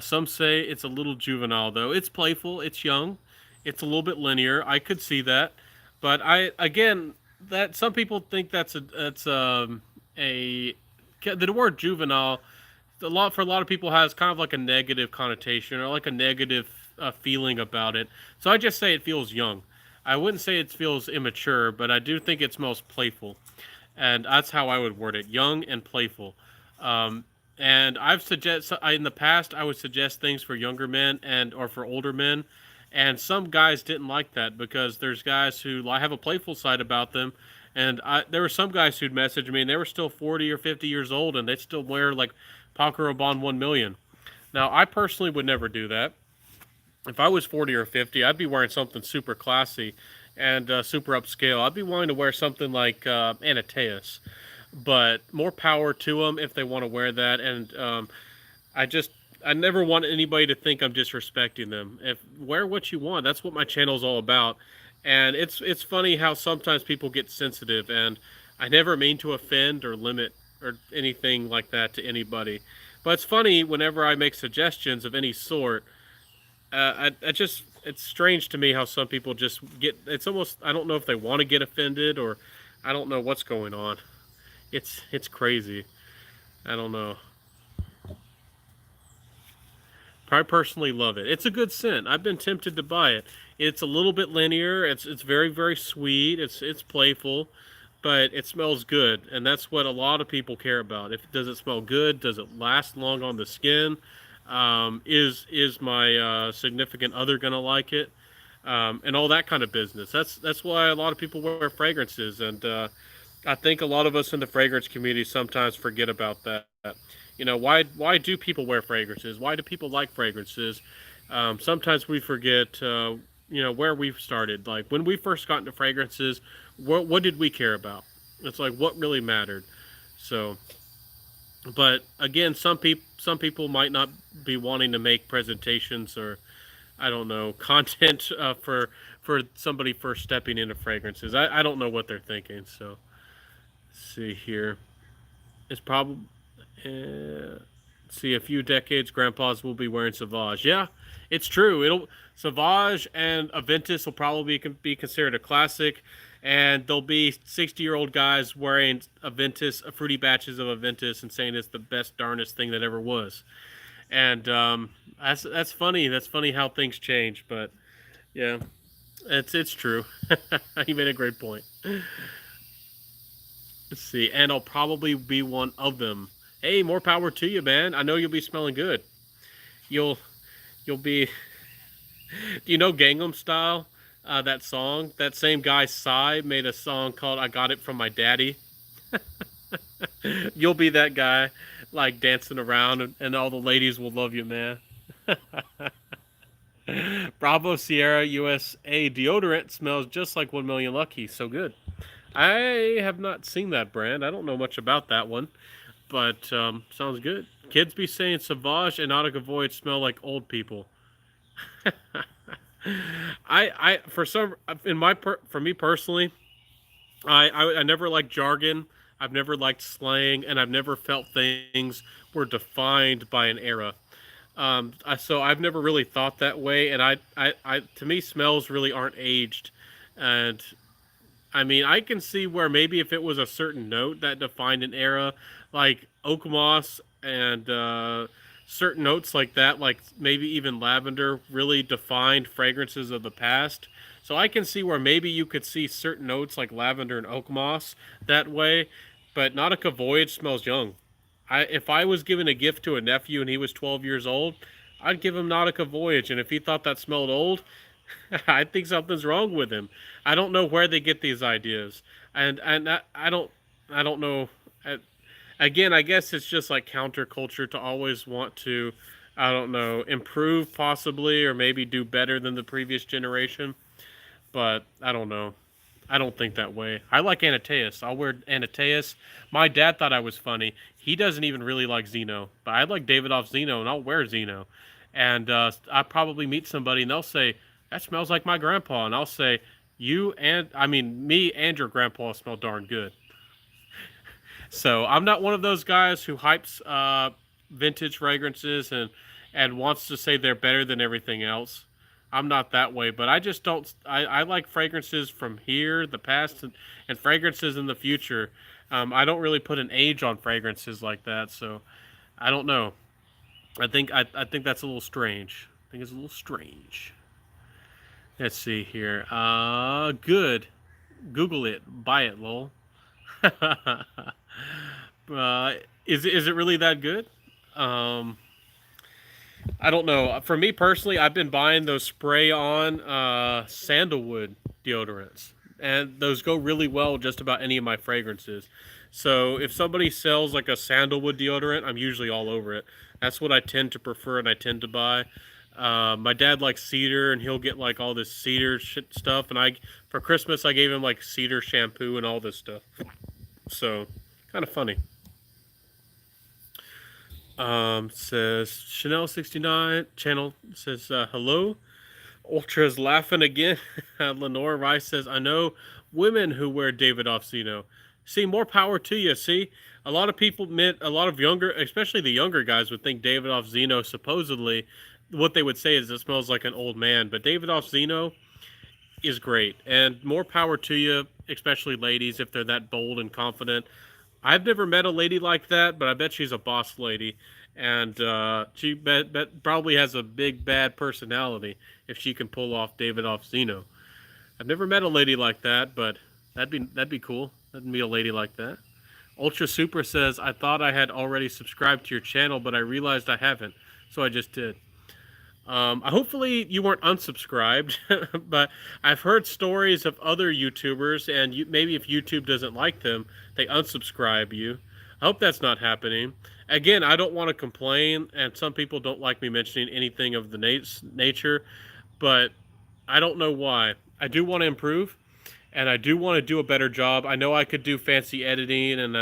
Some say it's a little juvenile, though. It's playful. It's young. It's a little bit linear. I could see that, but I again that some people think a the word juvenile. For a lot of people has kind of like a negative connotation or like a negative feeling about it. So I just say it feels young. I wouldn't say it feels immature, but I do think it smells playful, and that's how I would word it: young and playful. Um, and in the past I would suggest things for younger men and or for older men, and some guys didn't like that because there's guys who have a playful side about them, and there were some guys who'd message me and they were still 40 or 50 years old and they'd still wear like Paco Rabanne 1 million. Now I personally would never do that. If I was 40 or 50, I'd be wearing something super classy and super upscale. I'd be wanting to wear something like Anateus, but more power to them if they want to wear that. And I just I never want anybody to think I'm disrespecting them. If wear what you want, that's what my channel is all about. And it's funny how sometimes people get sensitive, and I never mean to offend or limit or anything like that to anybody. But it's funny whenever I make suggestions of any sort. I just it's strange to me how some people just get. It's almost I don't know if they want to get offended or I don't know what's going on. It's crazy. I don't know. I personally love it. It's a good scent. I've been tempted to buy it. It's a little bit linear. It's very very sweet. It's playful, but it smells good, and that's what a lot of people care about. If does it smell good? Does it last long on the skin? Is my significant other gonna like it? And all that kind of business. That's why a lot of people wear fragrances, and I think a lot of us in the fragrance community sometimes forget about that. Why do people wear fragrances? Why do people like fragrances? Sometimes we forget, where we've started. Like when we first got into fragrances, what did we care about? It's like what really mattered. So, but again, some people might not be wanting to make presentations or I don't know content for somebody first stepping into fragrances. I don't know what they're thinking. So, let's see here. It's probably see a few decades. Grandpas will be wearing Sauvage. Yeah, it's true. It'll Sauvage and Aventus will probably be considered a classic, and there'll be 60-year-old guys wearing Aventus, fruity batches of Aventus, and saying it's the best darnest thing that ever was. And that's funny. That's funny how things change. But yeah, it's true. You made a great point. Let's see, and I'll probably be one of them. Hey, more power to you, man. I know you'll be smelling good. You'll you'll be. Do you know Gangnam Style? That song. That same guy Psy made a song called "I Got It From My Daddy." You'll be that guy, like dancing around, and all the ladies will love you, man. Bravo Sierra USA deodorant smells just like 1 million Lucky. So good. I have not seen that brand. I don't know much about that one, but sounds good. Kids be saying Sauvage and Nautica Void smell like old people. I for some in my for me personally, I never liked jargon. I've never liked slang, and I've never felt things were defined by an era. So I've never really thought that way, and to me, smells really aren't aged, and I mean, I can see where maybe if it was a certain note that defined an era, like oak moss and certain notes like that, like maybe even lavender, really defined fragrances of the past. So I can see where maybe you could see certain notes like lavender and oak moss that way, but Nautica Voyage smells young. If I was giving a gift to a nephew and he was 12 years old, I'd give him Nautica Voyage, and if he thought that smelled old, I think something's wrong with him. I don't know where they get these ideas, and I don't know. Again, I guess it's just like counterculture to always want to, I don't know, improve possibly or maybe do better than the previous generation. But I don't know. I don't think that way. I like Anateus. I'll wear Anateus. My dad thought I was funny. He doesn't even really like Zeno, but I like David off Zeno, and I'll wear Zeno. And I probably meet somebody, and they'll say, "That smells like my grandpa," and I'll say, "You and I mean me and your grandpa smell darn good." So I'm not one of those guys who hypes vintage fragrances and wants to say they're better than everything else. I'm not that way, but I just don't. I like fragrances from here, the past, and fragrances in the future. I don't really put an age on fragrances like that, so I don't know. I think that's a little strange. I think it's a little strange. Let's see here. Good. Google it. Buy it, lol. Is it really that good? Um, I don't know. For me personally, I've been buying those spray on sandalwood deodorants, and those go really well with just about any of my fragrances. So if somebody sells like a sandalwood deodorant, I'm usually all over it. That's what I tend to prefer and I tend to buy. My dad likes cedar, and he'll get like all this cedar shit stuff. And I, for Christmas, I gave him like cedar shampoo and all this stuff. So kind of funny. Says Chanel 69 channel says hello. Ultra's laughing again. Lenore Rice says, I know women who wear David Off-Zeno. See, more power to you. See, a lot of people admit, a lot of younger, especially the younger guys, would think David Off-Zeno supposedly, what they would say is it smells like an old man. But David Off-Zeno is great. And more power to you, especially ladies, if they're that bold and confident. I've never met a lady like that, but I bet she's a boss lady. And she probably has a big bad personality if she can pull off David off Zeno. I've never met a lady like that, but that'd be cool. That'd be a lady like that. Ultra Super says, I thought I had already subscribed to your channel, but I realized I haven't, so I just did. Hopefully you weren't unsubscribed, but I've heard stories of other YouTubers, and maybe if YouTube doesn't like them, they unsubscribe you. I hope that's not happening. Again, I don't want to complain, and some people don't like me mentioning anything of the nature, but I don't know why. I do want to improve, and I do want to do a better job. I know I could do fancy editing, and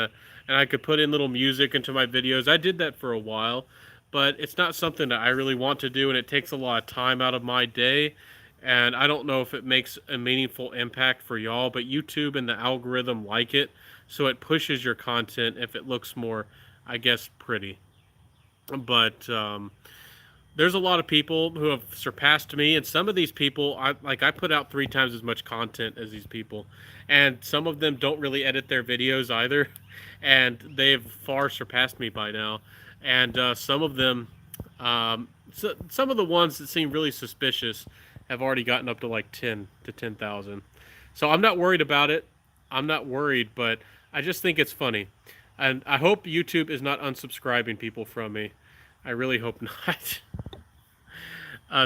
I could put in little music into my videos. I did that for a while, but it's not something that I really want to do, and it takes a lot of time out of my day, and I don't know if it makes a meaningful impact for y'all, but YouTube and the algorithm like it, so it pushes your content if it looks more, I guess, pretty. But there's a lot of people who have surpassed me, and some of these people, I put out 3 times as much content as these people, and some of them don't really edit their videos either, and they've far surpassed me by now. And some of them, some of the ones that seem really suspicious, have already gotten up to like 10,000. So I'm not worried about it. I'm not worried, but I just think it's funny, and I hope YouTube is not unsubscribing people from me. I really hope not.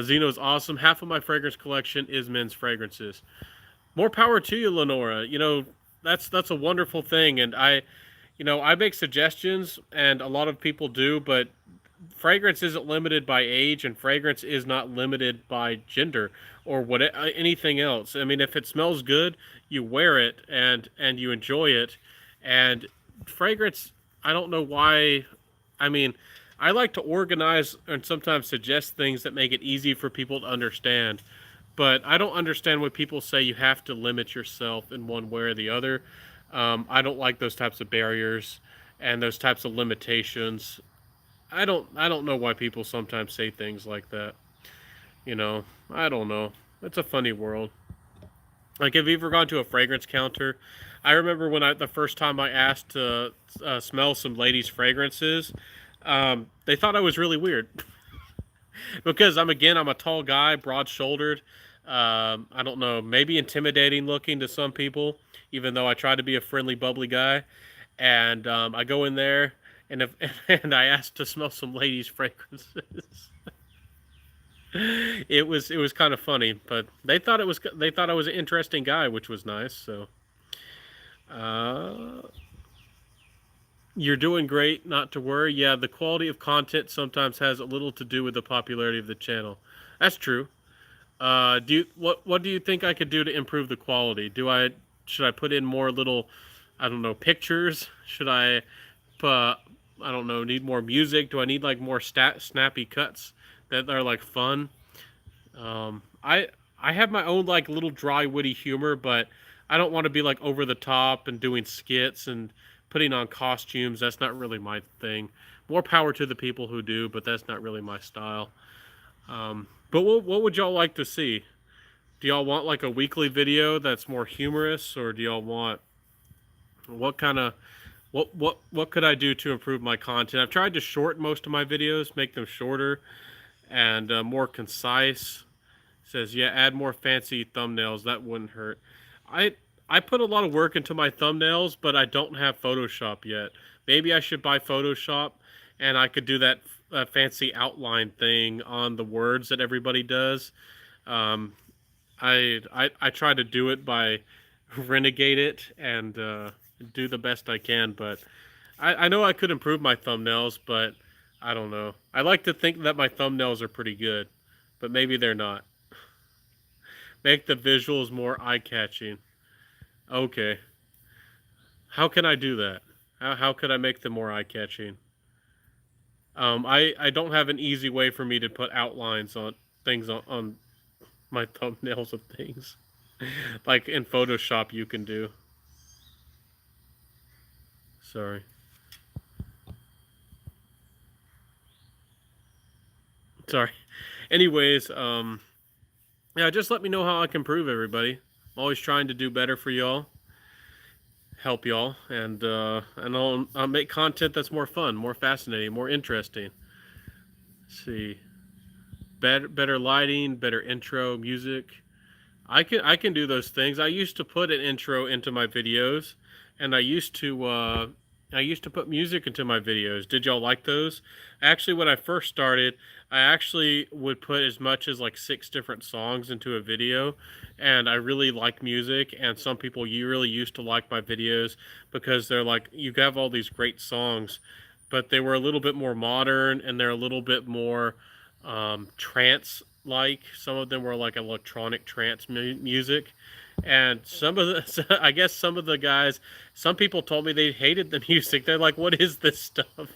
Zeno's awesome. Half of my fragrance collection is men's fragrances. More power to you, Lenora. You know, that's a wonderful thing, and I make suggestions, and a lot of people do, but fragrance isn't limited by age, and fragrance is not limited by gender or what anything else. I mean, if it smells good, you wear it and you enjoy it. And fragrance, I don't know why. I mean, I like to organize and sometimes suggest things that make it easy for people to understand. But I don't understand when people say you have to limit yourself in one way or the other. I don't like those types of barriers and those types of limitations. I don't know why people sometimes say things like that. You know, I don't know. It's a funny world. Like, have you ever gone to a fragrance counter? I remember when the first time I asked to smell some ladies' fragrances, they thought I was really weird because I'm a tall guy, broad-shouldered. I don't know, maybe intimidating looking to some people, even though I try to be a friendly, bubbly guy. And I go in there, and and I asked to smell some ladies' fragrances. It was kind of funny, but they thought I was an interesting guy, which was nice. So, uh, You're doing great, not to worry. Yeah, the quality of content sometimes has a little to do with the popularity of the channel. That's true. What do you think I could do to improve the quality? Do I should I put in more little, I don't know, pictures? Should I I don't know, need more music? Do I need like more snappy cuts that are like fun? Um, I I have my own like little dry witty humor, but I don't want to be like over the top and doing skits and putting on costumes. That's not really my thing. More power to the people who do, but that's not really my style. But what would y'all like to see? Do y'all want like a weekly video that's more humorous, or do y'all want what kind of what could I do to improve my content? I've tried to shorten most of my videos, make them shorter and more concise. Says, yeah, add more fancy thumbnails. That wouldn't hurt. I I put a lot of work into my thumbnails, but I don't have Photoshop yet. Maybe I should buy Photoshop, and I could do that fancy outline thing on the words that everybody does. Um, I try to do it by renegade it and do the best I can, but I know I could improve my thumbnails, but I don't know. I like to think that my thumbnails are pretty good, but maybe they're not. Make the visuals more eye-catching. Okay. How can I do that? How could I make them more eye-catching? I don't have an easy way for me to put outlines on things on my thumbnails of things. Like in Photoshop you can do. Sorry. Sorry. Anyways, yeah, just let me know how I can improve everybody. I'm always trying to do better for y'all, help y'all, and I'll make content that's more fun, more fascinating, more interesting. Let's see, better lighting, better intro, music. I can do those things. I used to put an intro into my videos, and I used to put music into my videos. Did y'all like those? Actually, when I first started, I actually would put as much as like 6 different songs into a video, and I really like music. And some people you really used to like my videos because they're like you have all these great songs, but they were a little bit more modern and they're a little bit more trance like. Some of them were like electronic trance music, and some of the I guess some of the guys, some people told me they hated the music. They're like, what is this stuff?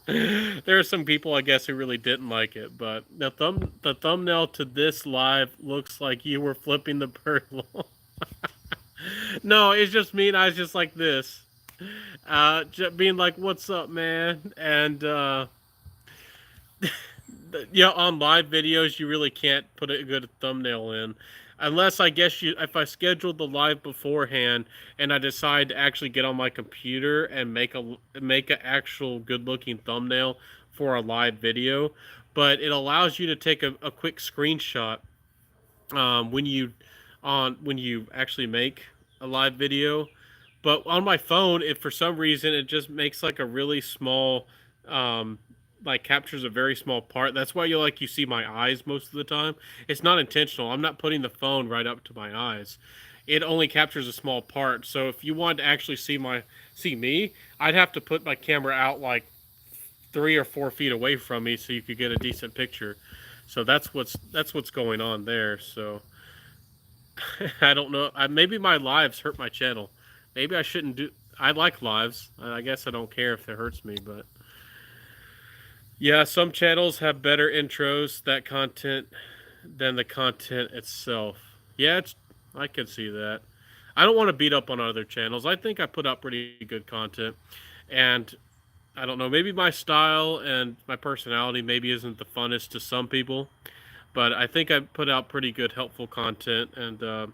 There are some people I guess who really didn't like it, but the thumbnail to this live looks like you were flipping the bird. No, it's just me, and I was just like this, just being like, what's up, man? And yeah, on live videos, you really can't put a good thumbnail in, unless I guess you. If I scheduled the live beforehand and I decide to actually get on my computer and make an actual good looking thumbnail for a live video, but it allows you to take a quick screenshot when you actually make a live video. But on my phone, it for some reason it just makes like a really small, like captures a very small part. That's why you see my eyes most of the time. It's not intentional. I'm not putting the phone right up to my eyes. It only captures a small part. So if you wanted to actually see me, I'd have to put my camera out like 3 or 4 feet away from me so you could get a decent picture. So that's what's going on there. So I don't know. Maybe my lives hurt my channel. Maybe I shouldn't do. I like lives. I guess I don't care if it hurts me, but yeah, some channels have better intros than the content itself. Yeah, I can see that. I don't want to beat up on other channels. I think I put out pretty good content, and I don't know. Maybe my style and my personality maybe isn't the funnest to some people, but I think I put out pretty good, helpful content, and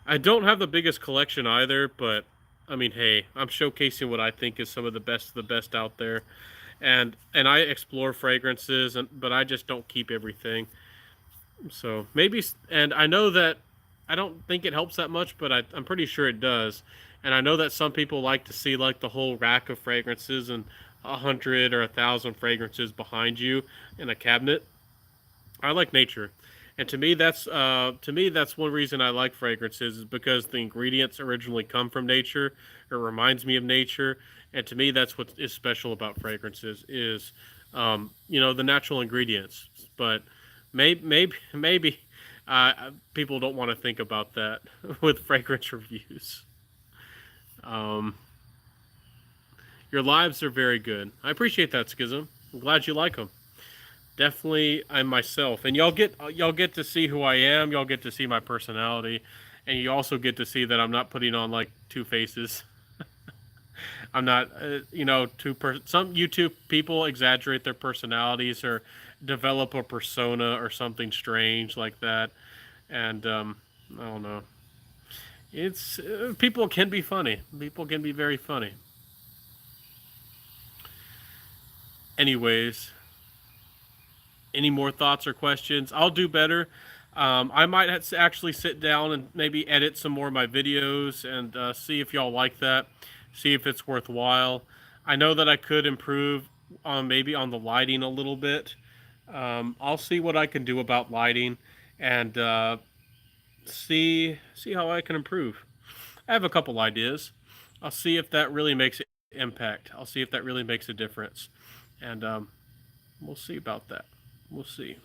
I don't have the biggest collection either, but I mean, hey, I'm showcasing what I think is some of the best out there, and I explore fragrances, but I just don't keep everything. So maybe, and I know that I don't think it helps that much, but I'm pretty sure it does. And I know that some people like to see like the whole rack of fragrances and 100 or 1,000 fragrances behind you in a cabinet. I like nature. And to me that's one reason I like fragrances is because the ingredients originally come from nature. It reminds me of nature, and to me that's what is special about fragrances is the natural ingredients. But maybe people don't want to think about that with fragrance reviews. Um, your lives are very good. I appreciate that, Schism. I'm glad you like them. Definitely, I'm myself, and y'all get to see who I am. Y'all get to see my personality, and you also get to see that I'm not putting on like two faces. I'm not, some YouTube people exaggerate their personalities or develop a persona or something strange like that, and I don't know. It's people can be funny. People can be very funny. Anyways, any more thoughts or questions? I'll do better. I might actually sit down and maybe edit some more of my videos and see if y'all like that. See if it's worthwhile. I know that I could improve on maybe on the lighting a little bit. I'll see what I can do about lighting and see how I can improve. I have a couple ideas. I'll see if that really makes an impact. I'll see if that really makes a difference, and we'll see about that. We'll see.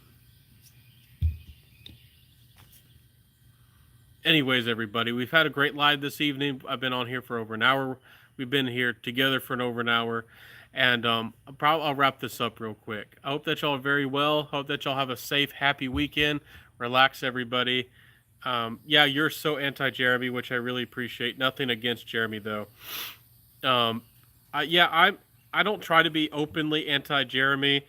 Anyways, everybody, we've had a great live this evening. I've been on here for over an hour. We've been here together for over an hour, and I'll wrap this up real quick. I hope that y'all are very well. Hope that y'all have a safe, happy weekend. Relax, everybody. Yeah, you're so anti-Jeremy, which I really appreciate. Nothing against Jeremy though. Um, I don't try to be openly anti-Jeremy,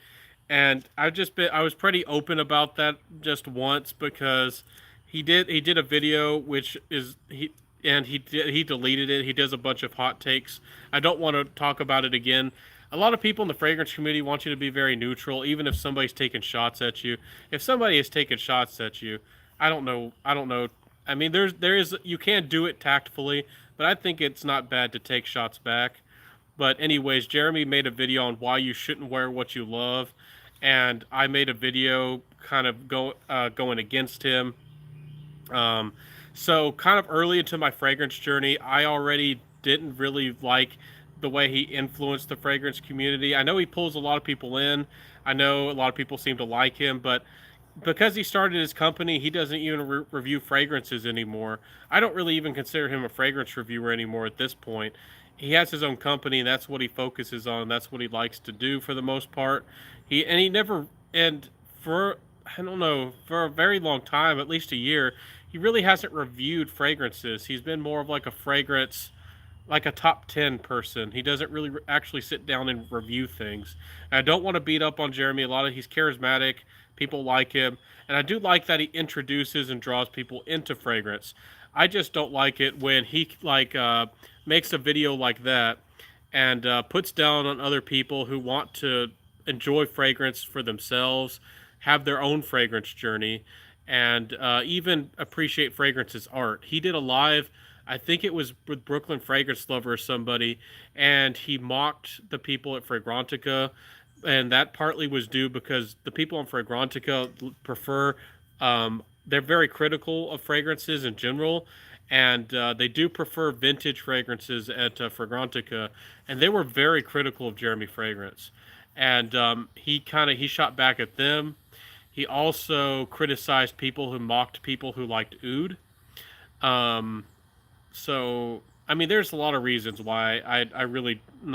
and I was pretty open about that just once because he did a video which is he deleted it. He does a bunch of hot takes. I don't want to talk about it again. A lot of people in the fragrance community want you to be very neutral, even if somebody's taking shots at you. If somebody is taking shots at you, I don't know. I don't know. I mean, there is you can do it tactfully, but I think it's not bad to take shots back. But anyways, Jeremy made a video on why you shouldn't wear what you love, and I made a video kind of going against him. Um, so kind of early into my fragrance journey, I already didn't really like the way he influenced the fragrance community. I know he pulls a lot of people in. I know a lot of people seem to like him, but because he started his company, he doesn't even review fragrances anymore. I don't really even consider him a fragrance reviewer anymore at this point. He has his own company, and that's what he focuses on. That's what he likes to do for the most part. He never and for I don't know for a very long time, at least a year, he really hasn't reviewed fragrances. He's been more of like a fragrance like a top 10 person. He doesn't really actually sit down and review things. And I don't want to beat up on Jeremy. He's charismatic. People like him. And I do like that he introduces and draws people into fragrance. I just don't like it when he makes a video like that and puts down on other people who want to enjoy fragrance for themselves, have their own fragrance journey, and even appreciate fragrance as art. He did a live, I think it was with Brooklyn Fragrance Lover or somebody, and he mocked the people at Fragrantica, and that partly was due because the people in Fragrantica prefer, they're very critical of fragrances in general, and they do prefer vintage fragrances at Fragrantica, and they were very critical of Jeremy Fragrance, and he shot back at them. He also criticized people who mocked people who liked oud. Um, so I mean, there's a lot of reasons why I'm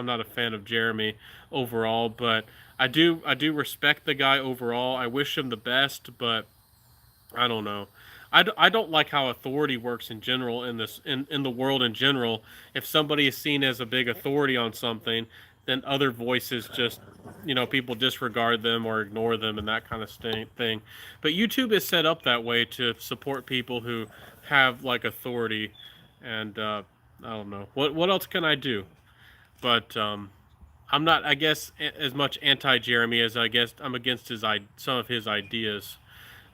not a fan of Jeremy overall, but I do respect the guy overall. I wish him the best, but I don't know. I don't like how authority works in general in the world in general. If somebody is seen as a big authority on something, then other voices just people disregard them or ignore them and that kind of thing. But YouTube is set up that way to support people who have like authority, and I don't know what else can I do. But I'm not, I guess, as much anti Jeremy as I guess I'm against some of his ideas.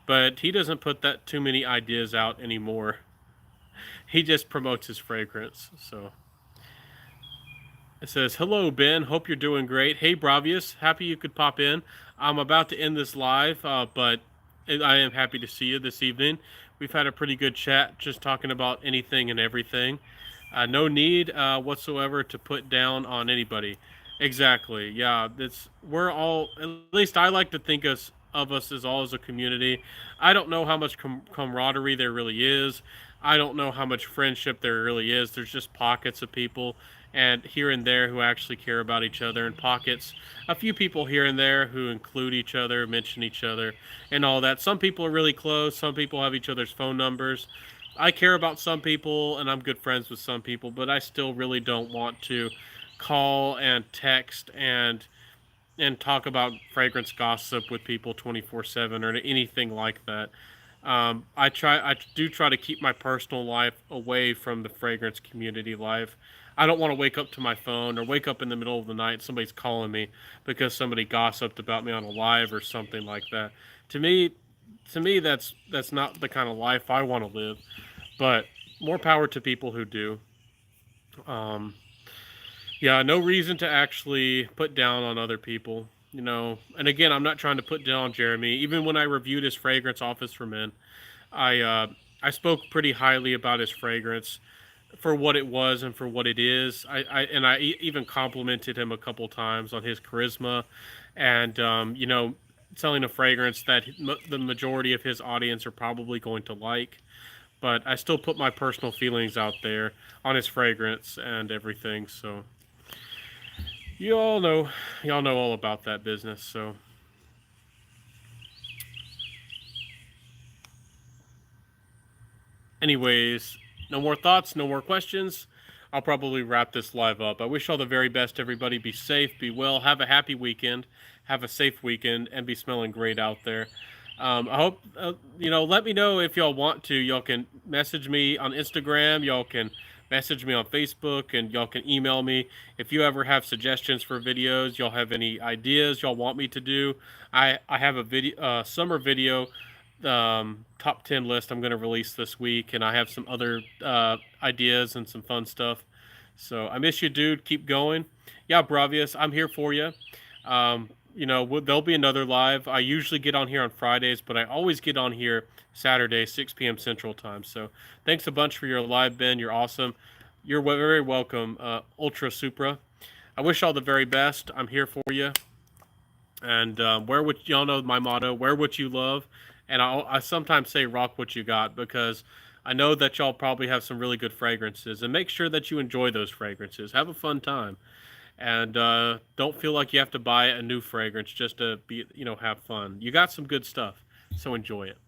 But he doesn't put that too many ideas out anymore. He just promotes his fragrance. So it says, "Hello, Ben. Hope you're doing great. Hey, Bravius. Happy you could pop in. I'm about to end this live, but I am happy to see you this evening. We've had a pretty good chat, just talking about anything and everything. No need whatsoever to put down on anybody. Exactly. Yeah, it's we're all. At least I like to think of us as all as a community. I don't know how much camaraderie there really is. I don't know how much friendship there really is. There's just pockets of people, and here and there who actually care about each other, and pockets, a few people here and there who include each other, mention each other, and all that. Some people are really close. Some people have each other's phone numbers. I care about some people and I'm good friends with some people, but I still really don't want to call and text and talk about fragrance gossip with people 24/7 or anything like that. I do try to keep my personal life away from the fragrance community life. I don't want to wake up to my phone or wake up in the middle of the night and somebody's calling me because somebody gossiped about me on a live or something like that. To me, that's not the kind of life I want to live. But more power to people who do. Um, yeah, no reason to actually put down on other people. And again, I'm not trying to put down Jeremy. Even when I reviewed his fragrance Office for Men, I uh, I spoke pretty highly about his fragrance for what it was and for what it is. I even complimented him a couple times on his charisma, and selling a fragrance that the majority of his audience are probably going to like. But I still put my personal feelings out there on his fragrance and everything. So you all know, y'all know all about that business. So, anyways, no more thoughts, no more questions. I'll probably wrap this live up. I wish all the very best, everybody. Be safe, be well, have a happy weekend, have a safe weekend, and be smelling great out there. I hope, let me know if y'all want to. Y'all can message me on Instagram. Y'all can message me on Facebook, and y'all can email me. If you ever have suggestions for videos, y'all have any ideas y'all want me to do. I have a video, summer video top 10 list I'm going to release this week, and I have some other ideas and some fun stuff. So I miss you, dude. Keep going. Yeah, Bravius, I'm here for you. There'll be another live. I usually get on here on Fridays, but I always get on here Saturday, 6 p.m. Central Time. So thanks a bunch for your live, Ben. You're awesome. You're very welcome, Ultra Supra. I wish all the very best. I'm here for you. And wear what y'all know my motto: wear what you love. And I sometimes say rock what you got, because I know that y'all probably have some really good fragrances, and make sure that you enjoy those fragrances. Have a fun time, and don't feel like you have to buy a new fragrance just to have fun. You got some good stuff, so enjoy it.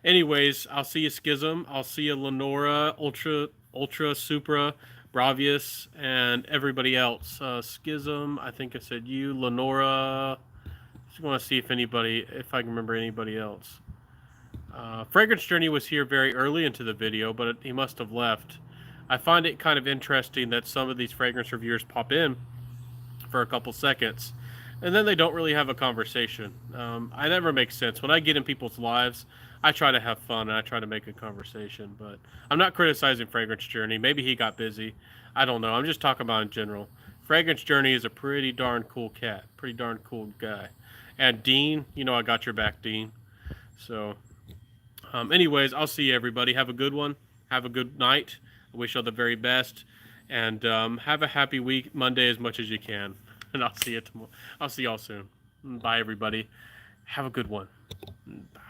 Anyways, I'll see you, Schism. I'll see you, Lenora, Ultra, Supra, Bravius, and everybody else. Schism, I think I said you, Lenora. Just want to see if I can remember anybody else. Fragrance Journey was here very early into the video, but he must have left. I find it kind of interesting that some of these fragrance reviewers pop in for a couple seconds, and then they don't really have a conversation. I never make sense. When I get in people's lives, I try to have fun and I try to make a conversation, but I'm not criticizing Fragrance Journey. Maybe he got busy. I don't know. I'm just talking about in general. Fragrance Journey is a pretty darn cool cat, pretty darn cool guy. And Dean, I got your back, Dean. So, anyways, I'll see you, everybody. Have a good one. Have a good night. I wish you all the very best. And have a happy week, Monday, as much as you can. And I'll see you tomorrow. I'll see y'all soon. Bye, everybody. Have a good one. Bye.